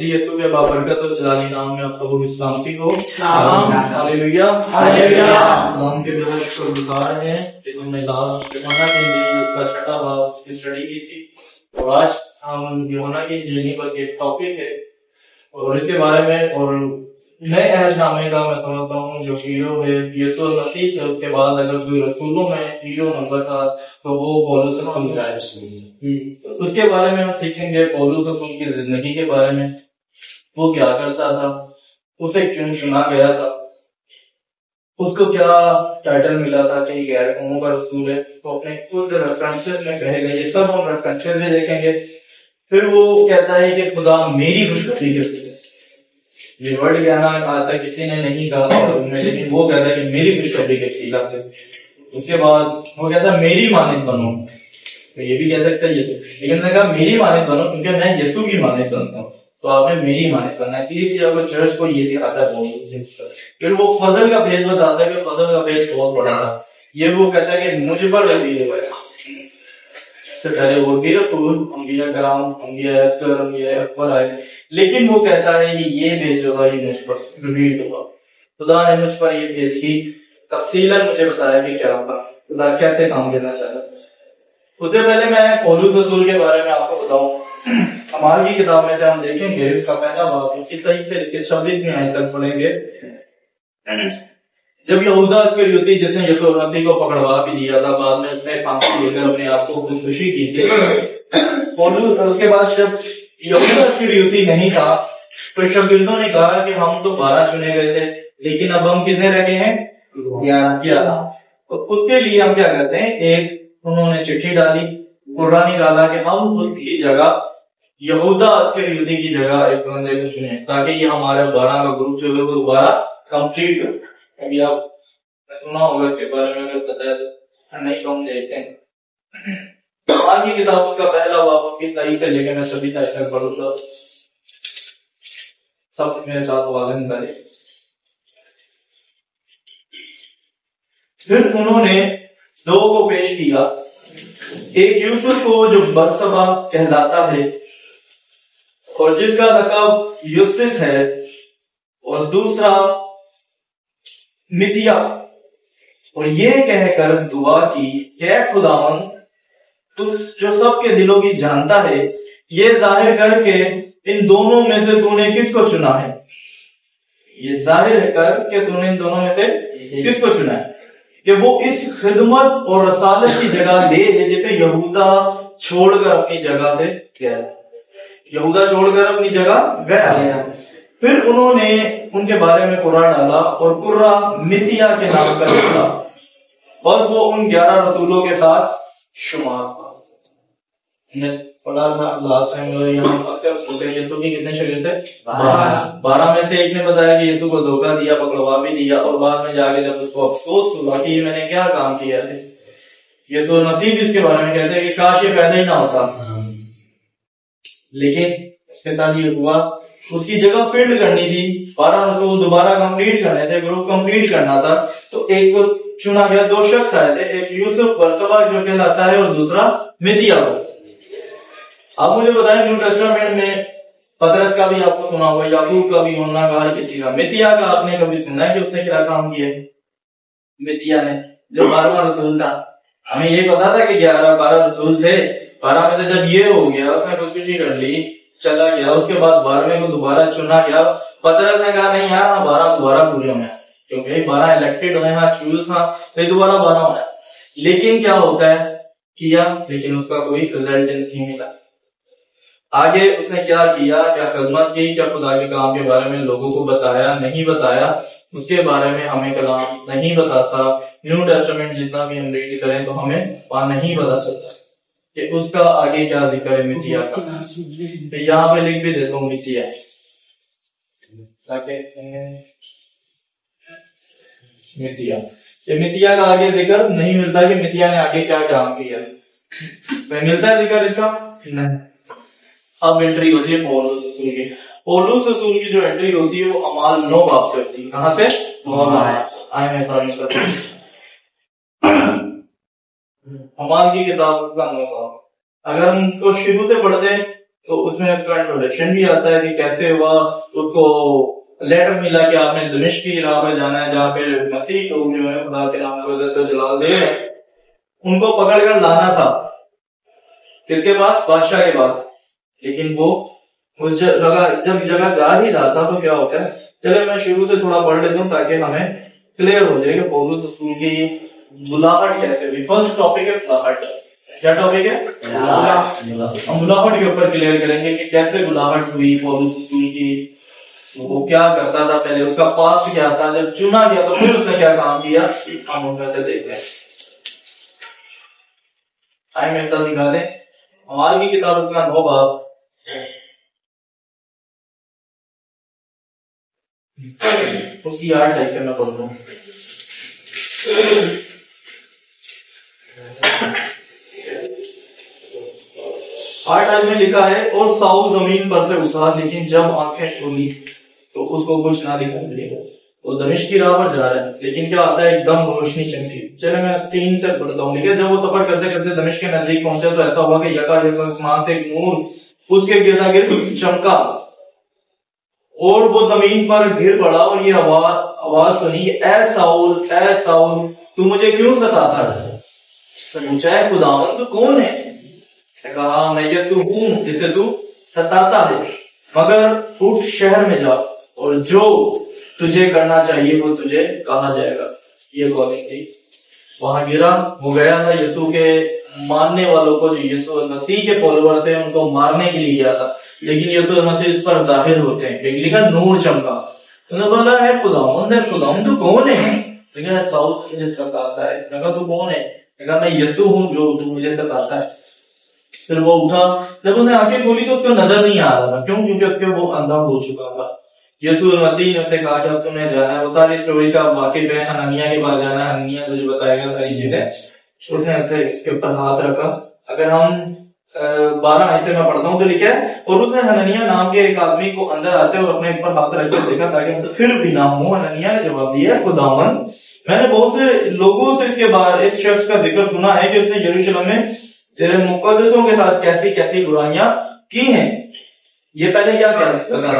जी यीशु के बाबरकत और जलाली नाम में आप सबको विश्रांति हो। हालेलुया नाम के लिए शुक्रगुजार हैं कि तुमने लास्ट यूहन्ना की इंजील उसका छठा भाग उसकी स्टडी की थी और आज हम यूहन्ना की इंजील पर एक टॉपिक है और इसके बारे में और नए अहदनामे का मैं समझता हूँ जो हीरो है यीशु मसीह थे। उसके बाद अगर कोई रसूलों में हीरो नंबर था तो वो पौलुस रसूल का है। उसके बारे में हम सीखेंगे पौलुस रसूल की जिंदगी के बारे में, वो क्या करता था, उसे क्यों चुना गया था, उसको क्या टाइटल मिला था कि गैर कौमों का रसूल है, तो अपने खुद रेफरेंसेस में कहे गए, ये सब हम रेफरेंसेस में देखेंगे। फिर वो कहता है कि खुदा मेरी खुशखबरी करती है। ये वर्ड कहना आज तक किसी ने नहीं कहा लेकिन वो कहता है कि मेरी खुशखबरी करती है। उसके बाद वो कहता है मेरी मानित बनो, तो ये भी कह सकता है यीशु, लेकिन उसने कहा मेरी मानित बनो क्योंकि मैं यीशु की मानित बनता हूँ, तो आपने मेरी मानित करना है। तीसरी आपको चर्च को ये सिखाता है। फिर वो फजल का भेद बताता है कि फजल का भेद बहुत बड़ा था। ये वो कहता है कि मुझ पर वो भी रसूल अंबिया कराम अंबिया एस्कर अंबिया अकबर आए, लेकिन वो कहता है कि ये भेद जो था ये मुझ पर रिवील हुआ। खुदा ने मुझ पर ये भेद की तफसीलन मुझे बताया कि क्या था, खुदा कैसे काम लेना चाहता। उससे पहले मैं पौलुस रसूल के बारे में आपको बताऊं। अमाल की किताब में से हम देखेंगे इसका पहला बाब इसी तरह से 26 आयत तक पढ़ेंगे। जब यहूदा इस्करियोती जिसने यीशु मसीह को पकड़वा भी दिया था, बाद में उसने फांसी लेकर अपने आप को खुदकुशी की थी। पौलुस उसके बाद जब यहूदा इस्करियोती नहीं था तो शागिर्दों ने कहा कि हम तो 12 चुने गए थे, लेकिन अब हम कितने रह गए हैं? 11। तो उसके लिए हम क्या करते हैं, एक उन्होंने चिट्ठी डाली, कुर्रा निकाला कि हम उसकी जगह यहूदा इस्करियोती की जगह एक बंदे को चुने ताकि ये हमारे 12 का ग्रुप जो है वो दोबारा कंप्लीट हो। अभी आप सुना होगा के बारे में, अगर पता है नहीं तो हम देखते हैं। आज की किताब उसका पहला बाब उसकी 23 से लेकर मैं सभी तक पढ़ूंगा, सब मेरे साथ वालन करे। फिर उन्होंने दो को पेश किया, एक यूसुफ को जो बरसबा कहलाता है और जिसका लक़ब यूसुफ है, और दूसरा मितिया, और ये कहकर दुआ की कि खुदावन तू जो सबके दिलों की जानता है, ये जाहिर करके इन दोनों में से तूने किसको चुना है। ये जाहिर कर के तूने इन दोनों में से किसको चुना है कि वो इस खिदमत और रसालत की जगह ले जिसे यहूदा छोड़कर अपनी जगह से गया। यहूदा छोड़कर अपनी जगह गया। फिर उन्होंने उनके बारे में कुर्रा डाला और कुर्रा मितिया के नाम का निकला, बस वो उन 11 रसूलों के साथ शुमार था। पढ़ा था लास्ट टाइम, अक्सर सोचते हैं यीशु के कितने शरीर थे? 12 में से एक ने बताया कि यीशु को धोखा दिया, पकड़वा भी दिया, और बाद में जाके जब उसको अफसोस हुआ कि ये मैंने क्या काम किया है, यीशु मसीह भी इसके बारे में कहते हैं कि काश ये पैदा ही ना होता। लेकिन इसके साथ ये हुआ, उसकी जगह फील्ड करनी थी, 12 रसूल दोबारा कंप्लीट करने थे, ग्रुप कंप्लीट करना था, तो एक को चुना गया। 2 शख्स आए थे, एक यूसुफ बरसबा जो कहलाता है और दूसरा मितिया। आप मुझे बताएं न्यू टेस्टामेंट में पतरस का भी आपको सुना होगा, याकूब का भी, यूहन्ना का, हर किसी का। मितिया का आपने कभी सुना है कि उसने क्या काम किया? मितिया ने जो 12वां रसूल था, हमें ये पता था कि 11-12 रसूल थे, 12 में से जब ये हो गया उसने खुदकुशी कर ली, चला गया। उसके बाद 12वें को दोबारा चुना गया। पतरस ने कहा नहीं यार, 12 दोबारा पूरे होने, क्योंकि 12 इलेक्टेड हुए हैं, चूज था, फिर दोबारा 12 होना। लेकिन क्या होता है किया, लेकिन उसका कोई रिजल्ट नहीं मिला। आगे उसने क्या किया, क्या खिदमत की, क्या खुदा के काम के बारे में लोगों को बताया, नहीं बताया, उसके बारे में हमें कलाम नहीं बताता। न्यू टेस्टामेंट जितना भी हम रीड करें तो हमें वहां नहीं बता सकता कि उसका आगे क्या जिक्र है मितिया का। तो यहाँ पे लिख भी देता हूँ मितिया, मितिया का आगे जिक्र नहीं मिलता कि मितिया ने आगे क्या काम किया। मिलता है जिक्र इसका? नहीं। अब एंट्री होती है पौलुस रसूल की। पौलुस रसूल की जो एंट्री होती है वो अमाल 9 बाब से होती है। कहां से? अमाल की किताब का 9 बाब। अगर हम उसको शुरू से पढ़ते तो उसमें उसका इंट्रोडक्शन भी आता है कि कैसे हुआ, उसको लेटर मिला कि आपने दमिश्क की राह पर जाना है, जहाँ पे मसीह लोग जो है खुदा के नाम को जलाल दे रहे हैं, उनको पकड़ कर लाना था किसके बाद, बादशाह के बाद। लेकिन वो उस जब जगह जा ही रहा था तो क्या होता है, चलो मैं शुरू से थोड़ा पढ़ लेता हूँ ताकि हमें क्लियर हो जाए कि पौलुस रसूल की बुलाहट कैसे हुई। फर्स्ट टॉपिक है बुलाहट। क्या टॉपिक है? हम बुलाहट के ऊपर क्लियर करेंगे कि कैसे बुलाहट हुई पौलुस रसूल की, वो क्या करता था पहले, उसका पास्ट क्या था, जब चुना गया तो फिर उसने क्या काम किया, हम उनका से देखते हैं। टाइम एकदम दिखा दें। हमारी की किताब का 9 बाब उसकी 8 से मैं पढ़ दूं। 8 में लिखा है, और साउल जमीन पर से उठा, लेकिन जब आंखें खोली तो उसको कुछ ना दिखाई मिलेगा। वो दमिश्क की राह पर जा रहा है, लेकिन क्या आता है, एकदम रोशनी चमकी। चले मैं 3 से पढ़ता हूँ। लेकिन जब वो सफर करते करते दमिश्क के नजदीक पहुंचे तो ऐसा हुआ कि यकायक आसमान से एक नूर उसके गिरदा गिर्द चमका और वो जमीन पर गिर पड़ा, और ये आवाज सुनी, ऐ साउल तू मुझे क्यों सताता है? पूछा है, खुदावन तू कौन है? कहा, मैं यीशु हूं जिसे तू सताता है, मगर उठ शहर में जा और जो तुझे करना चाहिए वो तुझे कहा जाएगा। ये कॉलिंग थी। वहां गिरा, वो गया था यीशु के मानने वालों को, जो यीशु मसीह के फॉलोअर थे, उनको मारने के लिए गया था, लेकिन यीशु मसीह इस पर जाहिर होते हैं। लिखा नूर चमका। उन्होंने बोला, है खुदावन तू कौन है? लेकिन साउल मुझे सताता है। इसने कहा, तू कौन है? कहा, मैं यीशु हूं जो तू मुझे सताता है। फिर वो उठा, जब उसने आंखें खोली तो उसको नजर नहीं आ रहा था। क्यों? क्योंकि उसके वो अंधा हो चुका था। यीशु मसीह ने उसे कहा, जब तुम्हें जाना है, वो सारी स्टोरी का वाकिफ है, हननिया के पास जाना है, हननिया तुझे बताएगा सारी जगह। उसने ऐसे इसके ऊपर हाथ रखा। अगर हम 12 ऐसे में पढ़ता हूँ तो लिखा है, और उसने हननिया नाम के एक आदमी को अंदर आते और अपने ऊपर हाथ रख कर देखा ताकि फिर भी ना हो। हननिया ने जवाब दिया, खुदावन मैंने बहुत से लोगों से इसके बाद इस शख्स का जिक्र सुना है कि उसने यरूशलेम में तेरे मुकद्दसों के साथ कैसी कैसी बुराइयां की हैं। ये पहले क्या करता था,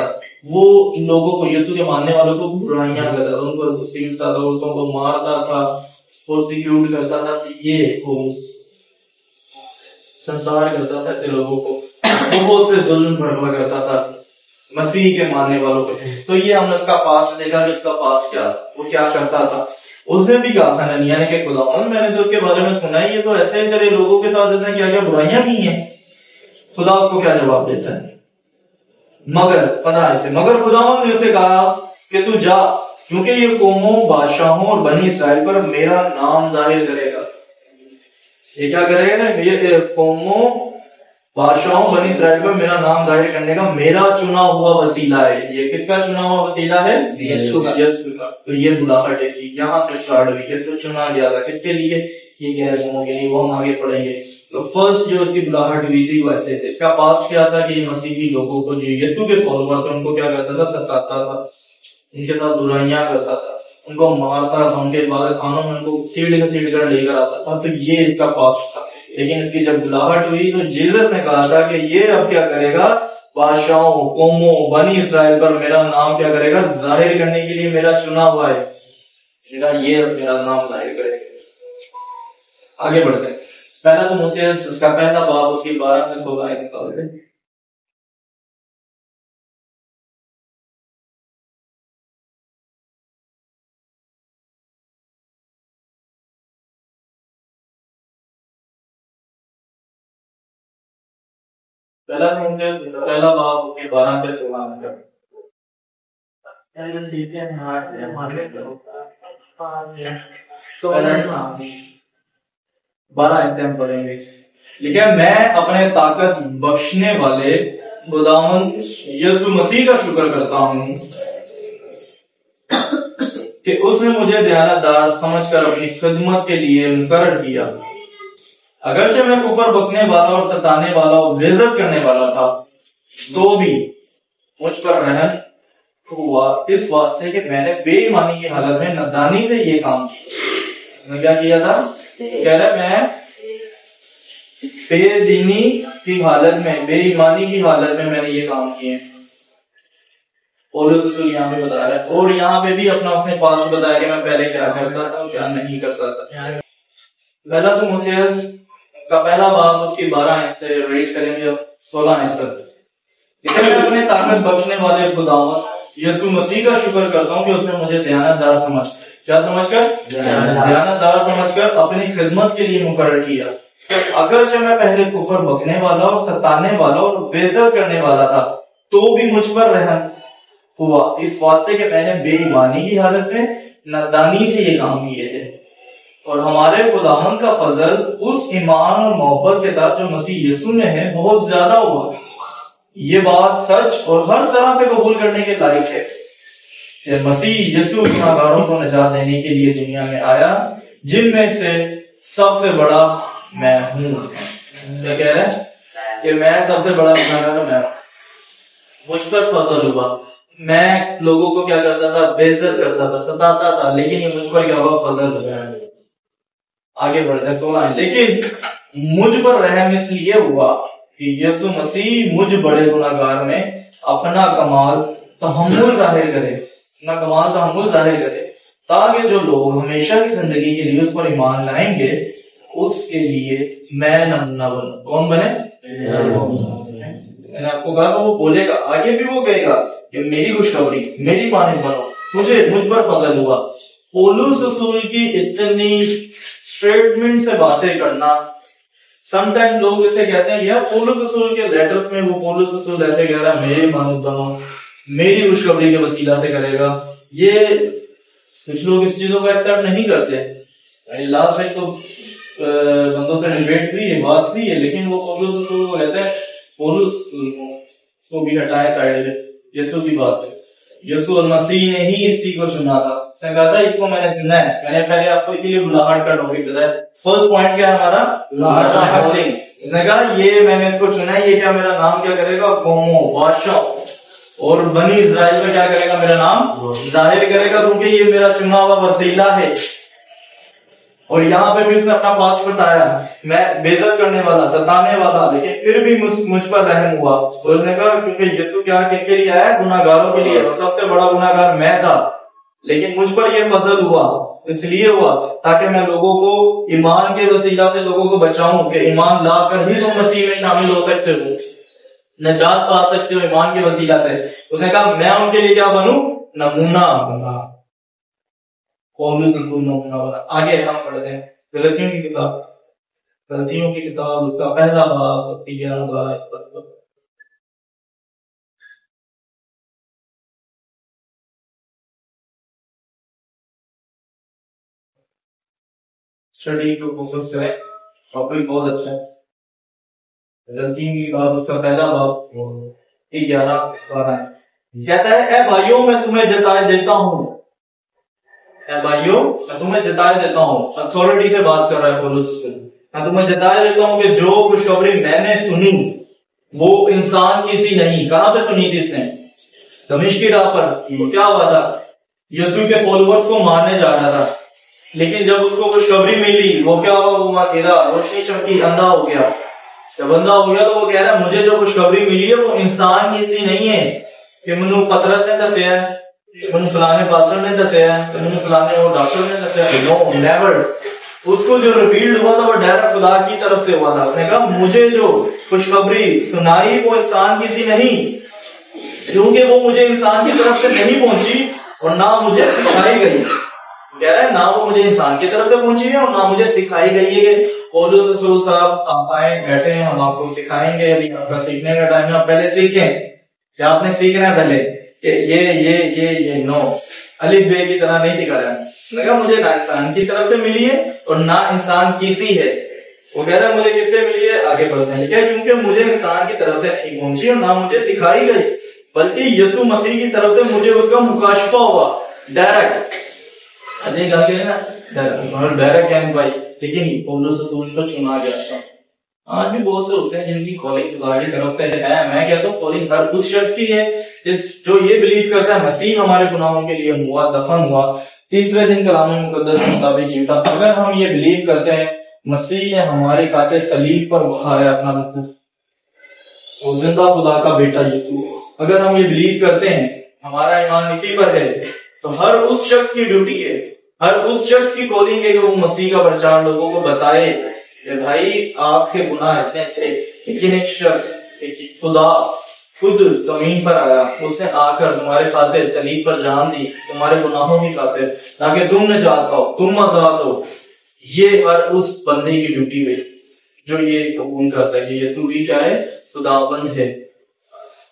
वो इन लोगों को, यीशु के मानने वालों को बुराइयां करता था, उनको घसीटता था, औरतों को मारता था, प्रोसिक्यूट करता था, ये वो संसार करता था ऐसे लोगों को, बहुत से जुल्म भरपा करता था मसीह के मानने वालों को। तो ये हमने उसका पास्ट देखा कि उसका पास्ट क्या था, वो क्या करता था। उसने भी कहा हननिया ने कि खुदावन मैंने तो उसके बारे में सुना है, ये तो ऐसे तेरे लोगों के साथ उसने क्या क्या बुराइयां की हैं। खुदा उसको क्या जवाब देता है, मगर 15 से, मगर खुदावन ने उसे कहा कि तू जा, क्योंकि ये कौमों, बादशाहों और बनी इसराइल पर मेरा नाम जाहिर करेगा। ये क्या करेगा? ये कौमों, बादशाहों, बनी इसराइल पर मेरा नाम जाहिर करने का मेरा चुना हुआ वसीला है। ये किसका चुना हुआ वसीला है? यीशु का। तो ये बुलाहट ऐसी यहाँ से स्टार्ट हुई, किसको चुना गया था, किसके लिए? ये गैर कौमों के लिए। वो हम आगे पढ़ेंगे। तो फर्स्ट जो उसकी बुलाहट हुई थी वैसे थे। इसका पास्ट क्या था कि ये मसीही लोगों को, जो यीशु के फॉलोअर थे, उनको क्या करता था? सताता था, उनके साथ बुराइयां करता था, उनको मारता था, उनके बाद खानों में उनको सीढ़ कर लेकर आता था। तो ये इसका पास्ट था। लेकिन इसकी जब बुलाहट हुई तो जीसस ने कहा था कि ये अब क्या करेगा? बादशाहों, कौमों, बनी इसराइल पर मेरा नाम क्या करेगा? जाहिर करने के लिए मेरा चुना हुआ है। ये मेरा नाम जाहिर करेगा। आगे बढ़ते हैं। पहला तो मुझे उसका पहला बाब उसकी 12 से 16 निकालते। पहला बाब उसकी 12 से 16 12 पढ़ेंगे। लिखा, मैं अपने ताकत बख्शने वाले खुदावंद यीशु मसीह का शुक्र करता हूँ कि उसने मुझे दयानतदार समझकर अपनी खिदमत के लिए मुकर्रर किया। अगरचे मैं कुफर बकने वाला और सताने वाला और बेइज्जत करने वाला था, तो भी मुझ पर रहम हुआ, इस वास्ते कि मैंने बेईमानी की हालत में नादानी से ये काम किया। क्या किया था? कह रहा मैं बेदीनी की हालत में, बेईमानी की हालत में मैंने ये काम किए। पौलुस रसूल यहाँ पे बता रहा है, और यहाँ पे भी अपना उसने पास्ट बताया कि मैं पहले क्या करता था क्या नहीं करता था। पहला तीमुथियुस का पहला बाब उसकी 12 आयत से रीड करेंगे 16 आयत तक। लेकिन मैं अपने ताकत बख्शने वाले खुदावंद यीशु मसीह का शुक्र करता हूँ कि उसने मुझे दयानतदार समझकर अपनी खिदमत के लिए मुकर्रर किया। अगरचे मैं पहले कुफर बकने वाला और सताने वाला और बेइज्जत करने वाला था, तो भी मुझ पर रहम हुआ, इस वास्ते कि मैंने बेईमानी की हालत में नादानी से ये काम किए थे। और हमारे खुदावंद का फजल उस ईमान और मोहब्बत के साथ जो मसीह यीशु में है बहुत ज्यादा हुआ। ये बात सच और हर तरह से कबूल करने के लायक है कि मसीह यीशु गुनाहगारों को निजात देने के लिए दुनिया में आया, जिनमें से सबसे बड़ा मैं हूँ। क्या कह रहे हैं कि मैं सबसे बड़ा गुनाहगार मैं, मुझ पर फजल हुआ। मैं लोगों को क्या करता था, बेइज्जत करता था, सताता था, लेकिन ये मुझ पर क्या हुआ, फजल हुआ। आगे बढ़ते 16। लेकिन मुझ पर रहम इसलिए हुआ कि यीशु मसीह मुझ बड़े गुनाहगार में अपना कमाल तहम्मुल जाहिर करे, ताकि जो लोग हमेशा की जिंदगी के लिए उस पर ईमान लाएंगे उसके लिए मैं नमूना बनूं। कौन बने? मैंने आपको कहा वो बोलेगा, आगे भी वो कहेगा कि मेरी खुशखबरी, मेरी मानिंद बनो, मुझ पर फजल हुआ। पौलुस रसूल की इतनी स्टेटमेंट से बातें करना, समटाइम लोग इसे कहते हैं यार पौलुस रसूल के लेटर्स में वो पौलुस रसूल ऐसे कह रहा है मेरी मानिंद बनो, मेरी खुशखबरी के वसीला से करेगा। ये कुछ लोग इस चीजों को एक्सेप्ट नहीं करते। लास्ट टाइम तो बंदों से डिबेट हुई है, बात हुई है, लेकिन वो पौलुस रसूल को कहते हैं, पौलुस को भी हटाए साइड में, यीशु की बात है। यीशु मसीह ने ही इस चीज को चुना था, उसने कहा था इसको मैंने चुना है। मैंने पहले आपको इसके लिए बुलाहट का टॉपिक बताया। फर्स्ट पॉइंट क्या है हमारा, बुलाहट। उसने कहा ये मैंने इसको चुना है, ये क्या मेरा नाम क्या करेगा, कौमों, बादशाह और बनी इजराइल में क्या करेगा, मेरा नाम जाहिर करेगा, क्योंकि ये मेरा चुना हुआ वसीला है। और यहाँ पे भी उसने अपना पास्ट बताया, मैं बेइज्जत करने वाला, सताने वाला, लेकिन फिर भी मुझ पर रहम हुआ। बोलने का क्योंकि यीशु क्या किसके लिए आया, गुनाहगारों के लिए, और सबसे बड़ा गुनाहगार मैं था, लेकिन मुझ पर यह फजल हुआ, इसलिए हुआ ताकि मैं लोगों को ईमान के वसीला से लोगों को बचाऊं कि ईमान लाकर ही तुम मसीह में शामिल हो सकते हो, निजात पा सकते हो ईमान के वसीला से। उसने कहा मैं उनके लिए क्या बनूं, नमूना बना। नमूना बना। आगे हम पढ़ते हैं गलतियों की किताब उसका पहला बाब 11 स्टडी को फोकस करें, टॉपिक बहुत अच्छा है। गलतियों की बात उसका पहला बाब 11 कहता है, ए भाइयों मैं तुम्हें जताए देता हूँ, अथॉरिटी से बात कर रहा है पौलुस। मैं तुम्हें जताए देता हूँ कि जो खुशखबरी मैंने सुनी वो इंसान की सी नहीं। कहां पे सुनी थी इसने, दमिश्क की राह पर। क्या हुआ था, यीशु के फॉलोअर्स को मारने जा रहा था, लेकिन जब उसको खुशखबरी मिली वो क्या हुआ, वो गिरा, रोशनी चमकी, अंधा हो गया। जब अंधा हो गया तो वो कह रहा है मुझे जो खुशखबरी मिली है वो इंसान की सी नहीं है कि मैनू पतरस ने दसिया है, मैनू फलाने पास्टर ने दसिया है, मैनू फलाने वो डॉक्टर ने दसिया है। No, never. उसको जो रिवील्ड हुआ था वो डायरेक्ट खुदा की तरफ से हुआ था। उसने कहा मुझे जो खुशखबरी सुनाई वो इंसान की सी नहीं, क्योंकि वो मुझे इंसान की तरफ से नहीं पहुंची और ना मुझे सिखाई गई। कह रहा है ना वो मुझे इंसान की तरफ से पहुंची है और ना मुझे सिखाई गई है। पौलुस रसूल साहब आप आए बैठे हैं, हम आपको सिखाएंगे। अभी आपका सीखने का टाइम है, आप पहले सीखें। क्या आपने सीखना है पहले कि ये नो अलिफ बे की तरह नहीं सिखा रहा है। मुझे ना इंसान की तरफ से मिली है और ना इंसान की सी है। वो कह रहा है मुझे किससे मिली है, आगे बढ़ते हैं। क्या, क्योंकि मुझे इंसान की तरफ से नहीं पहुंची और ना मुझे सिखाई गई, बल्कि यीशु मसीह की तरफ से मुझे उसका मुकाशफा हुआ डायरेक्ट। अजय गा के ना डायरेक्ट कैन भाई, लेकिन पौलुस रसूल को चुना गया। आज भी बहुत से होते हैं जिनकी कॉलिंग खुदा की तरफ से है। मैं कहता हूँ कॉलिंग हर उस शख्स की है जो ये बिलीव करता है मसीह हमारे गुनाहों के लिए हुआ, दफन हुआ, तीसरे दिन कलाम मुकद्दस के मुताबिक जीता। अगर हम ये बिलीव करते हैं मसीह ने हमारे खातिर सलीब पर बहाया अपना खून, वो जिंदा खुदा का बेटा यीशु। अगर हम ये बिलीव करते हैं, हमारा ईमान इसी पर है, तो हर उस शख्स की ड्यूटी है, हर उस शख्स की कॉलिंग है कि वो मसीह का प्रचार लोगों को बताए कि भाई आपके गुनाह इतने थे, लेकिन एक शख्स, एक खुदा खुद जमीन पर आया, उसने आकर तुम्हारे खातिर सलीब पर जान दी, तुम्हारे गुनाहों की खातिर, ताकि तुम निजात पाओ, तुम आजाद हो। ये हर उस बंदे की ड्यूटी है जो ये कबूल करता है कि यीशु भी क्या है, खुदाबंद है।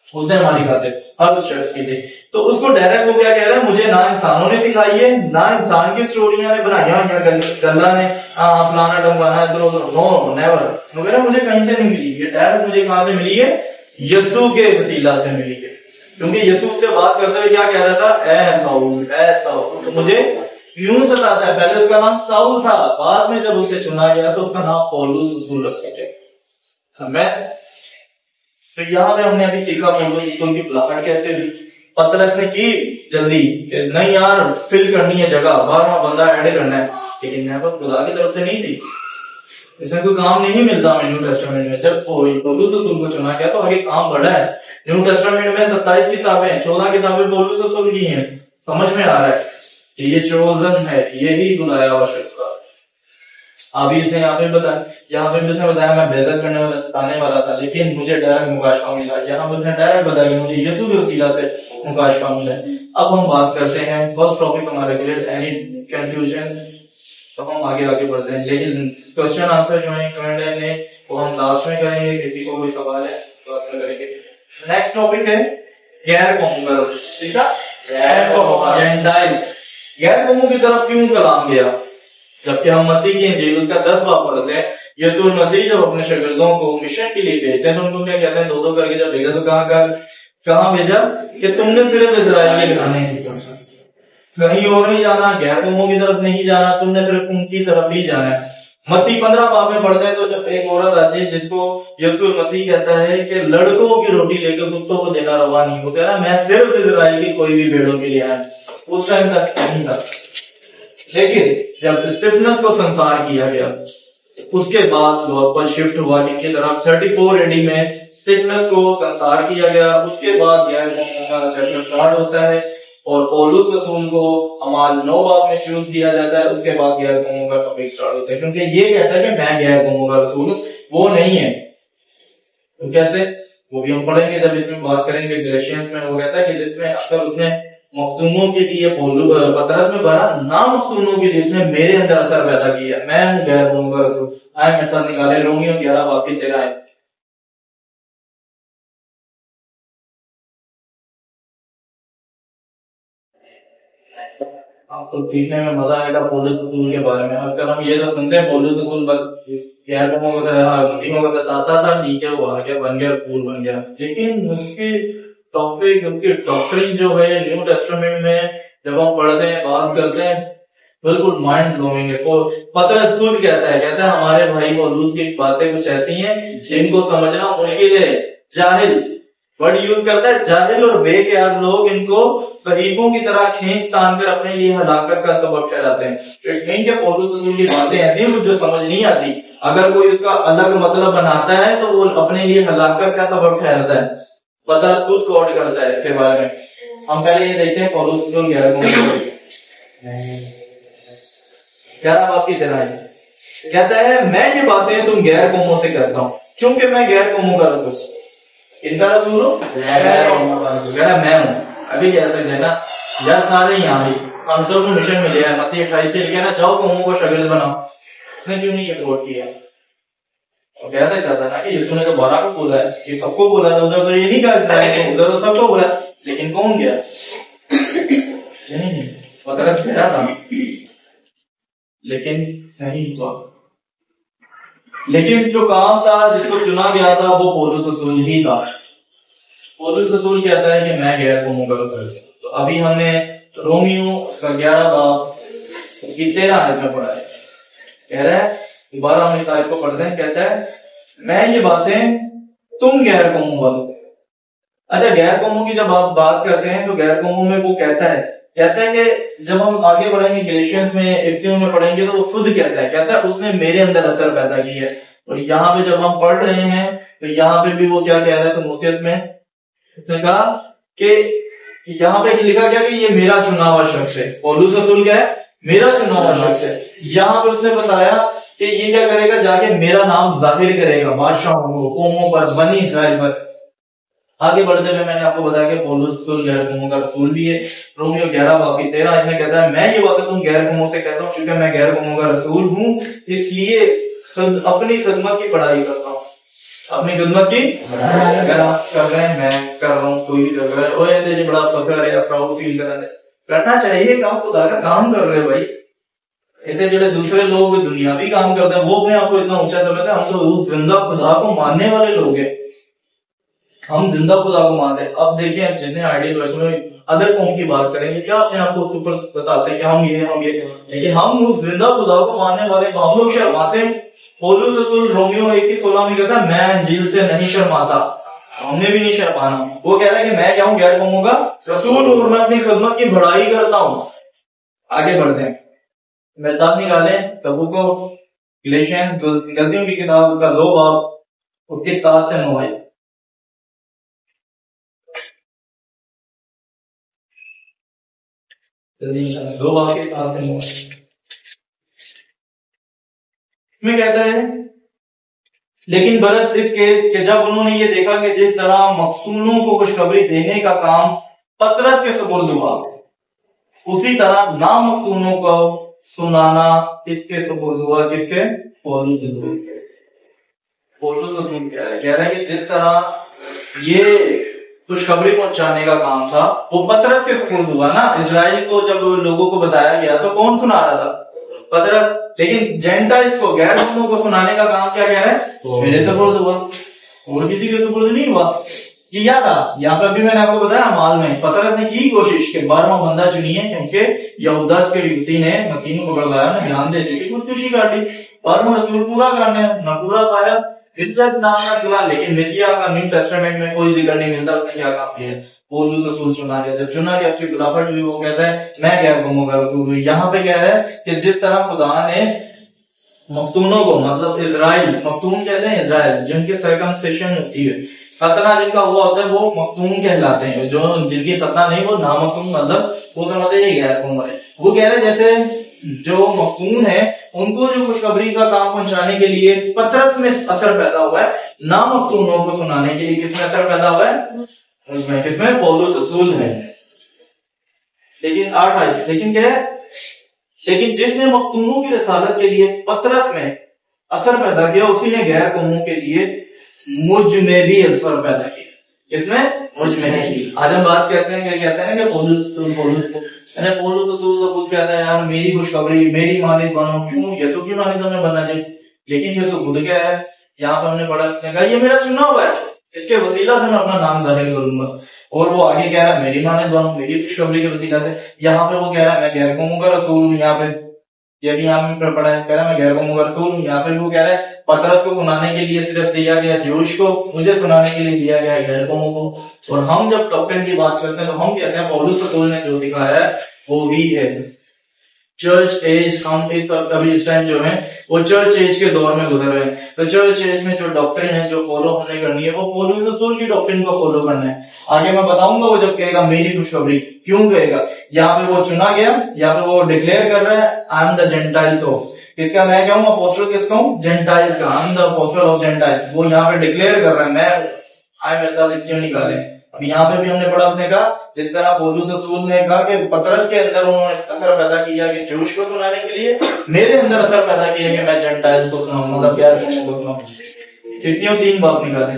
उसने हमारी खातिर हर उस शख्स की थी। तो उसको डायरेक्ट वो क्या कह रहा है, मुझे ना इंसानों ने सिखाई है, ना इंसान की स्टोरियां ने बनाई या गल्ला ने फलाना डमवाना इधर उधर, नो नेवर। वगैरह मुझे कहीं से नहीं मिली, ये डायरेक्ट मुझे कहां से मिली है, यीशु के वसीला से मिली है। क्योंकि यीशु से बात करते हुए क्या कह रहा था, ए साउल, ए साउल, तो मुझे क्यों सताता है। पहले उसका नाम साउल था, बाद में जब उसे चुना गया तो उसका नाम पौलुस रसूल रखा गया। मैं तो यहाँ पे हमने अभी सीखा पौलुस रसूल की बुलाहट कैसे हुई। पतरस ने की जल्दी कि नहीं यार, फिल करनी है जगह, 12वां बंदा ऐड करना है, लेकिन यहाँ पर खुदा की तरफ से नहीं थी। इसमें कोई काम नहीं मिलता हमें न्यू टेस्टामेंट में। जब पौलुस रसूल को चुना गया तो आगे काम बढ़ा है। न्यू टेस्टामेंट में 27 किताबें, 14 किताबें पौलुस रसूल की हैं। समझ में आ रहा है ये चोजन है, यही बुलाया हुआ शख्स था। अभी इसने यहाँ पे बताया, यहाँ पे इसने बताया मैं बेइज्जत करने वाला, सताने वाला था, लेकिन मुझे डायरेक्ट मुकाशफा मिला। यहाँ पे उसने डायरेक्ट बताया मुझे यीशु के वसीला से मुकाशफा मिला। अब हम बात करते हैं फर्स्ट टॉपिक हमारे के लिए, एनी कंफ्यूजन, तो हम आगे बढ़ते हैं। लेकिन क्वेश्चन आंसर जो है कमेंट में वो हम लास्ट में करेंगे। किसी को कोई सवाल है तो आंसर करेंगे। नेक्स्ट टॉपिक है गैर कौमों का रसूल, ठीक है, जेंटाइल्स। गैर कौमों की तरफ क्यों कलाम किया, जबकि हम मत्ती की इंजील का 10 बाब पढ़ते हैं। यीशु मसीह जब अपने शागिर्दों को मिशन के लिए भेजते हैं तो उनको क्या कहते हैं, 2-2 करके जब भेजा तो कहाँ भेजा कि तुमने सिर्फ इजराइल के घराने कहीं और नहीं जाना, गैर कौमों की तरफ नहीं जाना, तुमने सिर्फ उनकी तरफ ही जाना है। मत्ती 15 बाब में पढ़ते हैं तो जब एक औरत आती है जिसको यीशु मसीह कहता है कि लड़कों की रोटी लेकर कुत्तों को देना रवा नहीं, वो कह रहा है मैं सिर्फ इजराइल की कोई भी भेड़ों के लिए आया। उस टाइम तक नहीं था, लेकिन जब स्टीफनस को संसार किया गया उसके बाद गॉस्पेल शिफ्ट हुआ इनकी तरफ। 34 एडी में स्टीफनस को संसार किया गया। उसके बाद गैर कौमों का चैप्टर स्टार्ट होता है और पौलुस रसूल को अमाल 9 बाब में चूज किया जाता है। उसके बाद गैर कौमों का टॉपिक स्टार्ट होता है, क्योंकि ये कहता है कि मैं गैर कौमों का रसूल, वो नहीं है। तो कैसे, वो भी हम पढ़ेंगे जब इसमें बात करेंगे। गैलेशियंस में वो कहता है कि जिसमें अक्सर उसने मखदूमों के लिए पतरस में भरा, ना मखदूमों के लिए इसने मेरे अंदर असर पैदा किया। मैं हूँ गैर कौमों का रसूल, आए मेरे साथ निकाले। रोमियो 11 बाब की 13 है। आपको सीखने में मजा आएगा पौलुस रसूल के बारे में। अगर हम ये तो सुनते हैं पौलुस रसूल बस गैर कौमों को बताता था, ठीक है, वो आ गया, बन गया, रसूल बन गया, लेकिन उसकी टॉपिक, उसकी डॉक्ट्रिन जो है न्यू टेस्टामेंट में जब हम पढ़ते हैं, बात करते हैं, बिल्कुल माइंड ब्लोइंग है। पतरस खुद कहता है हमारे भाई पौलुस की बातें कुछ ऐसी हैं जिनको समझना मुश्किल है। जाहिल वर्ड यूज करता है, जाहिल और बेख्याल लोग इनको फरीकों की तरह खींच तान कर अपने लिए हलाकत का सबब ठहराते हैं। इट्स मीन के पौलुस रसूल की बातें ऐसी हैं जो समझ नहीं आती, अगर कोई उसका अलग मतलब बनाता है तो वो अपने लिए हलाकत का सबब ठहराता है। पतरस खुद कोट करता है इसके बारे में। हम पहले ये देखते हैं पौलुस रसूल 11 बाब की तरह कहता है मैं ये बातें तुम गैर कौमों से करता हूँ, चूंकि मैं गैर कौमों का रसूल, इनका रसूल हूँ, मैं हूँ। अभी कह सकते हैं ना यार, सारे यहाँ ही हम सब को मिशन मिले है। मत्ती 28 से लिखा ना, जाओ कौमों को शागिर्द बनाओ। उसने क्यों नहीं ये कोट किया? वो कहता था ना कि यीशु ने तो 12 को बोला है कि सबको बोला था, उधर तो ये नहीं कहा इसराइल, उधर तो सबको बोला, लेकिन कौन गया? पतरस गया था, लेकिन नहीं हुआ। लेकिन जो काम था, जिसको चुना गया था, वो पौलुस रसूल ही था। पौलुस रसूल कहता है कि मैं गैर कौमों का रसूल। तो अभी हमने रोमियो उसका 11 बाब उसकी 13 आयत में पढ़ा है। कह रहा है, दोबारा हम इस आयत को पढ़ते हैं। कहता है मैं ये बातें तुम गैर कौमों वालों। अच्छा, गैर कौमों की जब आप बात करते हैं तो गैर कौमों में वो कहता है कहता है कि जब हम आगे पढ़ेंगे गैलेशियंस में, एफिसियों में पढ़ेंगे तो वो खुद कहता है उसने मेरे अंदर असर पैदा की है। और यहाँ पे जब हम पढ़ रहे हैं तो यहाँ पे भी वो क्या कह रहा है तिमोथियस में, उसने कहा कि यहाँ पे लिखा गया कि ये मेरा चुना हुआ शख्स है। पौलुस रसूल क्या है? मेरा चुना हुआ शख्स है। यहाँ पे उसने बताया कि ये क्या करेगा, जाके मेरा नाम जाहिर करेगा बादशाहों को, कौमों पर, बनी इस्राएल पर। आगे बढ़ते हुए मैंने आपको बताया कि पौलुस रसूल गैर कौमों का रसूल भी है। रोमियो 11:13 इसमें कहता है, मैं ये बात तुम गैर कौमों से कहता हूँ क्योंकि मैं गैर कौमों का रसूल हूँ, इसलिए अपनी खिदमत की पढ़ाई करता हूँ। अपनी खिदमत की कर रहे हैं, मैं कर रहा हूँ, कोई भी कर रहा है, और बड़ा फख्र है, प्राउड फील करना चाहिए। काम खुदा का काम कर रहे हैं भाई। इतने जो दूसरे लोग दुनियावी काम करते हैं वो अपने आपको इतना ऊंचा समझते हैं। हम तो जिंदा खुदा को मानने वाले लोग हैं, हम जिंदा खुदा को मानते हैं। अब देखिए जितने आइडियल वर्ष में अदर कौम की बात करेंगे, क्या अपने आप को सुपर बताते हैं कि हम ये, लेकिन हम उस जिंदा खुदा को मानने वाले हम लोग शर्माते हैं। पौलुस रसूल रोमियो 1:16 में कहता है, मैं इंजील से नहीं शर्माता, हमने भी नहीं शर्माना। वो कह रहा है कि मैं क्या हूं, गैर कौमों का रसूल हूं और मैं अपनी खिदमत की बढ़ाई करता हूं। आगे बढ़ते हैं, मेहताब निकाले तबूक को गैलेशियन गलतियों की किताब का 2 बाब उसके 7 से 9 है। दो बाब के 7 से 9 में कहता है, लेकिन बरस इसके कि जब उन्होंने ये देखा कि जिस तरह मखसूनों को खुशखबरी देने का काम पतरस के सुपुर्द हुआ, उसी तरह नामखसूनों को सुनाना इसके सुपुर्द हुआ। किसके? पौलुस के। पौलुस कह रहा है कि जिस तरह ये खुशखबरी पहुंचाने का काम था वो पतरस के सुपुर्द हुआ ना। इजराइल को जब लोगों को बताया गया तो कौन सुना रहा था? पतरस। लेकिन जेंटाइल्स को, गैर कौमों को सुनाने का काम क्या कह रहा है? मेरे सुपुर्द हुआ, और किसी के सुपुर्द नहीं हुआ। ये याद था, यहाँ पर भी मैंने आपको बताया माल में पतरस ने की कोशिश के 12वां बंदा चुनिए, क्योंकि यहूदा के युवती ने मसीह को पकड़वाया ना, ध्यान दे दी, खुदकुशी काटी। 12वां रसूल पूरा करने न पूरा पाया, नाम ना चुना। लेकिन मिलिया का न्यू टेस्टामेंट में कोई जिक्र नहीं मिलता उसने क्या काम किया। पौलुस रसूल चुना गया, जब चुना गया उसकी खिलाफत हुई, वो कहता है मैं गैर कौमों का रसूल हुई। यहाँ पे कह रहा है कि जिस तरह खुदा ने मखतूनों को, मतलब इजराइल, मखतून कहते हैं इजराइल जिनकी सर्कमसिशन होती है, खतना जिनका हुआ होता है वो मखतून कहलाते हैं। जो जिनकी खतना नहीं वो नामखतून, मतलब वो समझते हैं गैर कौम है। वो कह रहे जैसे जो मखतून है उनको जो खुशखबरी का काम पहुंचाने के लिए पतरस में असर पैदा हुआ है, नामखतूनों को सुनाने के लिए किसमें असर पैदा हुआ है? उसमें किसमें? पौलुस रसूल में। लेकिन 8 आई, लेकिन क्या है? लेकिन जिसने मखतूनों की रसालत के लिए पतरस में असर पैदा किया उसी ने गैर कौमों के लिए मुझ में भी असर पैदा किया। किसमें? मुझ में नहीं। आज हम बात करते हैं, क्या कहते हैं कि पौलुस रसूल तो खुद कहता है यार मेरी खुशखबरी, मेरी मालिक बनो। क्यों? यीशु की मालिक हमें बनना चाहिए। लेकिन यीशु खुद क्या है? यहाँ पर हमने पढ़ा, इसने कहा ये मेरा चुना हुआ है, इसके वसीला से मैं अपना नाम जाहिर करूंगा। और वो आगे कह रहा है मेरी मालिक बनो, मेरी खुशखबरी के वसीला से। यहाँ पे वो कह रहा है मैं गैर कौमों का रसूल हूँ। यहाँ पे ये भी यहाँ पे पढ़ा है, कह रहा है मैं गैर कौमों का रसूल हूँ। यहाँ पे वो कह रहा है पतरस को सुनाने के लिए सिर्फ दिया गया, जोश को मुझे सुनाने के लिए दिया गया गैर कौमों को। और हम जब डॉक्ट्रिन की बात करते हैं तो हम कहते हैं पौलुस रसूल ने जो सिखाया है वो भी है। चर्च एज, हम अभी इस टाइम जो है वो चर्च एज के दौर में गुजर रहे हैं। तो चर्च एज में जो डॉक्ट्रिन है जो फॉलो हमें करनी है वो पौलुस रसूल की डॉक्ट्रिन को फॉलो करना है। आगे मैं बताऊंगा वो जब कहेगा मेरी खुशखबरी, क्यों कहेगा? यहाँ पे वो चुना गया, यहाँ पे वो डिक्लेयर कर रहा है I am the Gentiles of, किसका? मैं क्या हूँ? अपोस्टल किसका हूँ? जेंटाइल्स का। I am the apostle of Gentiles. वो यहाँ पे डिक्लेयर कर रहा है मैं, आए मेरे साथ इसलिए निकाले। अब यहाँ पे भी हमने पढ़ा, उसने कहा जिस तरह पौलुस रसूल ने कहा कि पतरस के अंदर उन्होंने असर पैदा किया कि जोश को सुनाने के लिए, मेरे अंदर असर पैदा किया कि मैं जेंटाइल्स को सुनाऊं, मतलब प्यार करने को सुनाऊं। किसी 3 बात निकाले,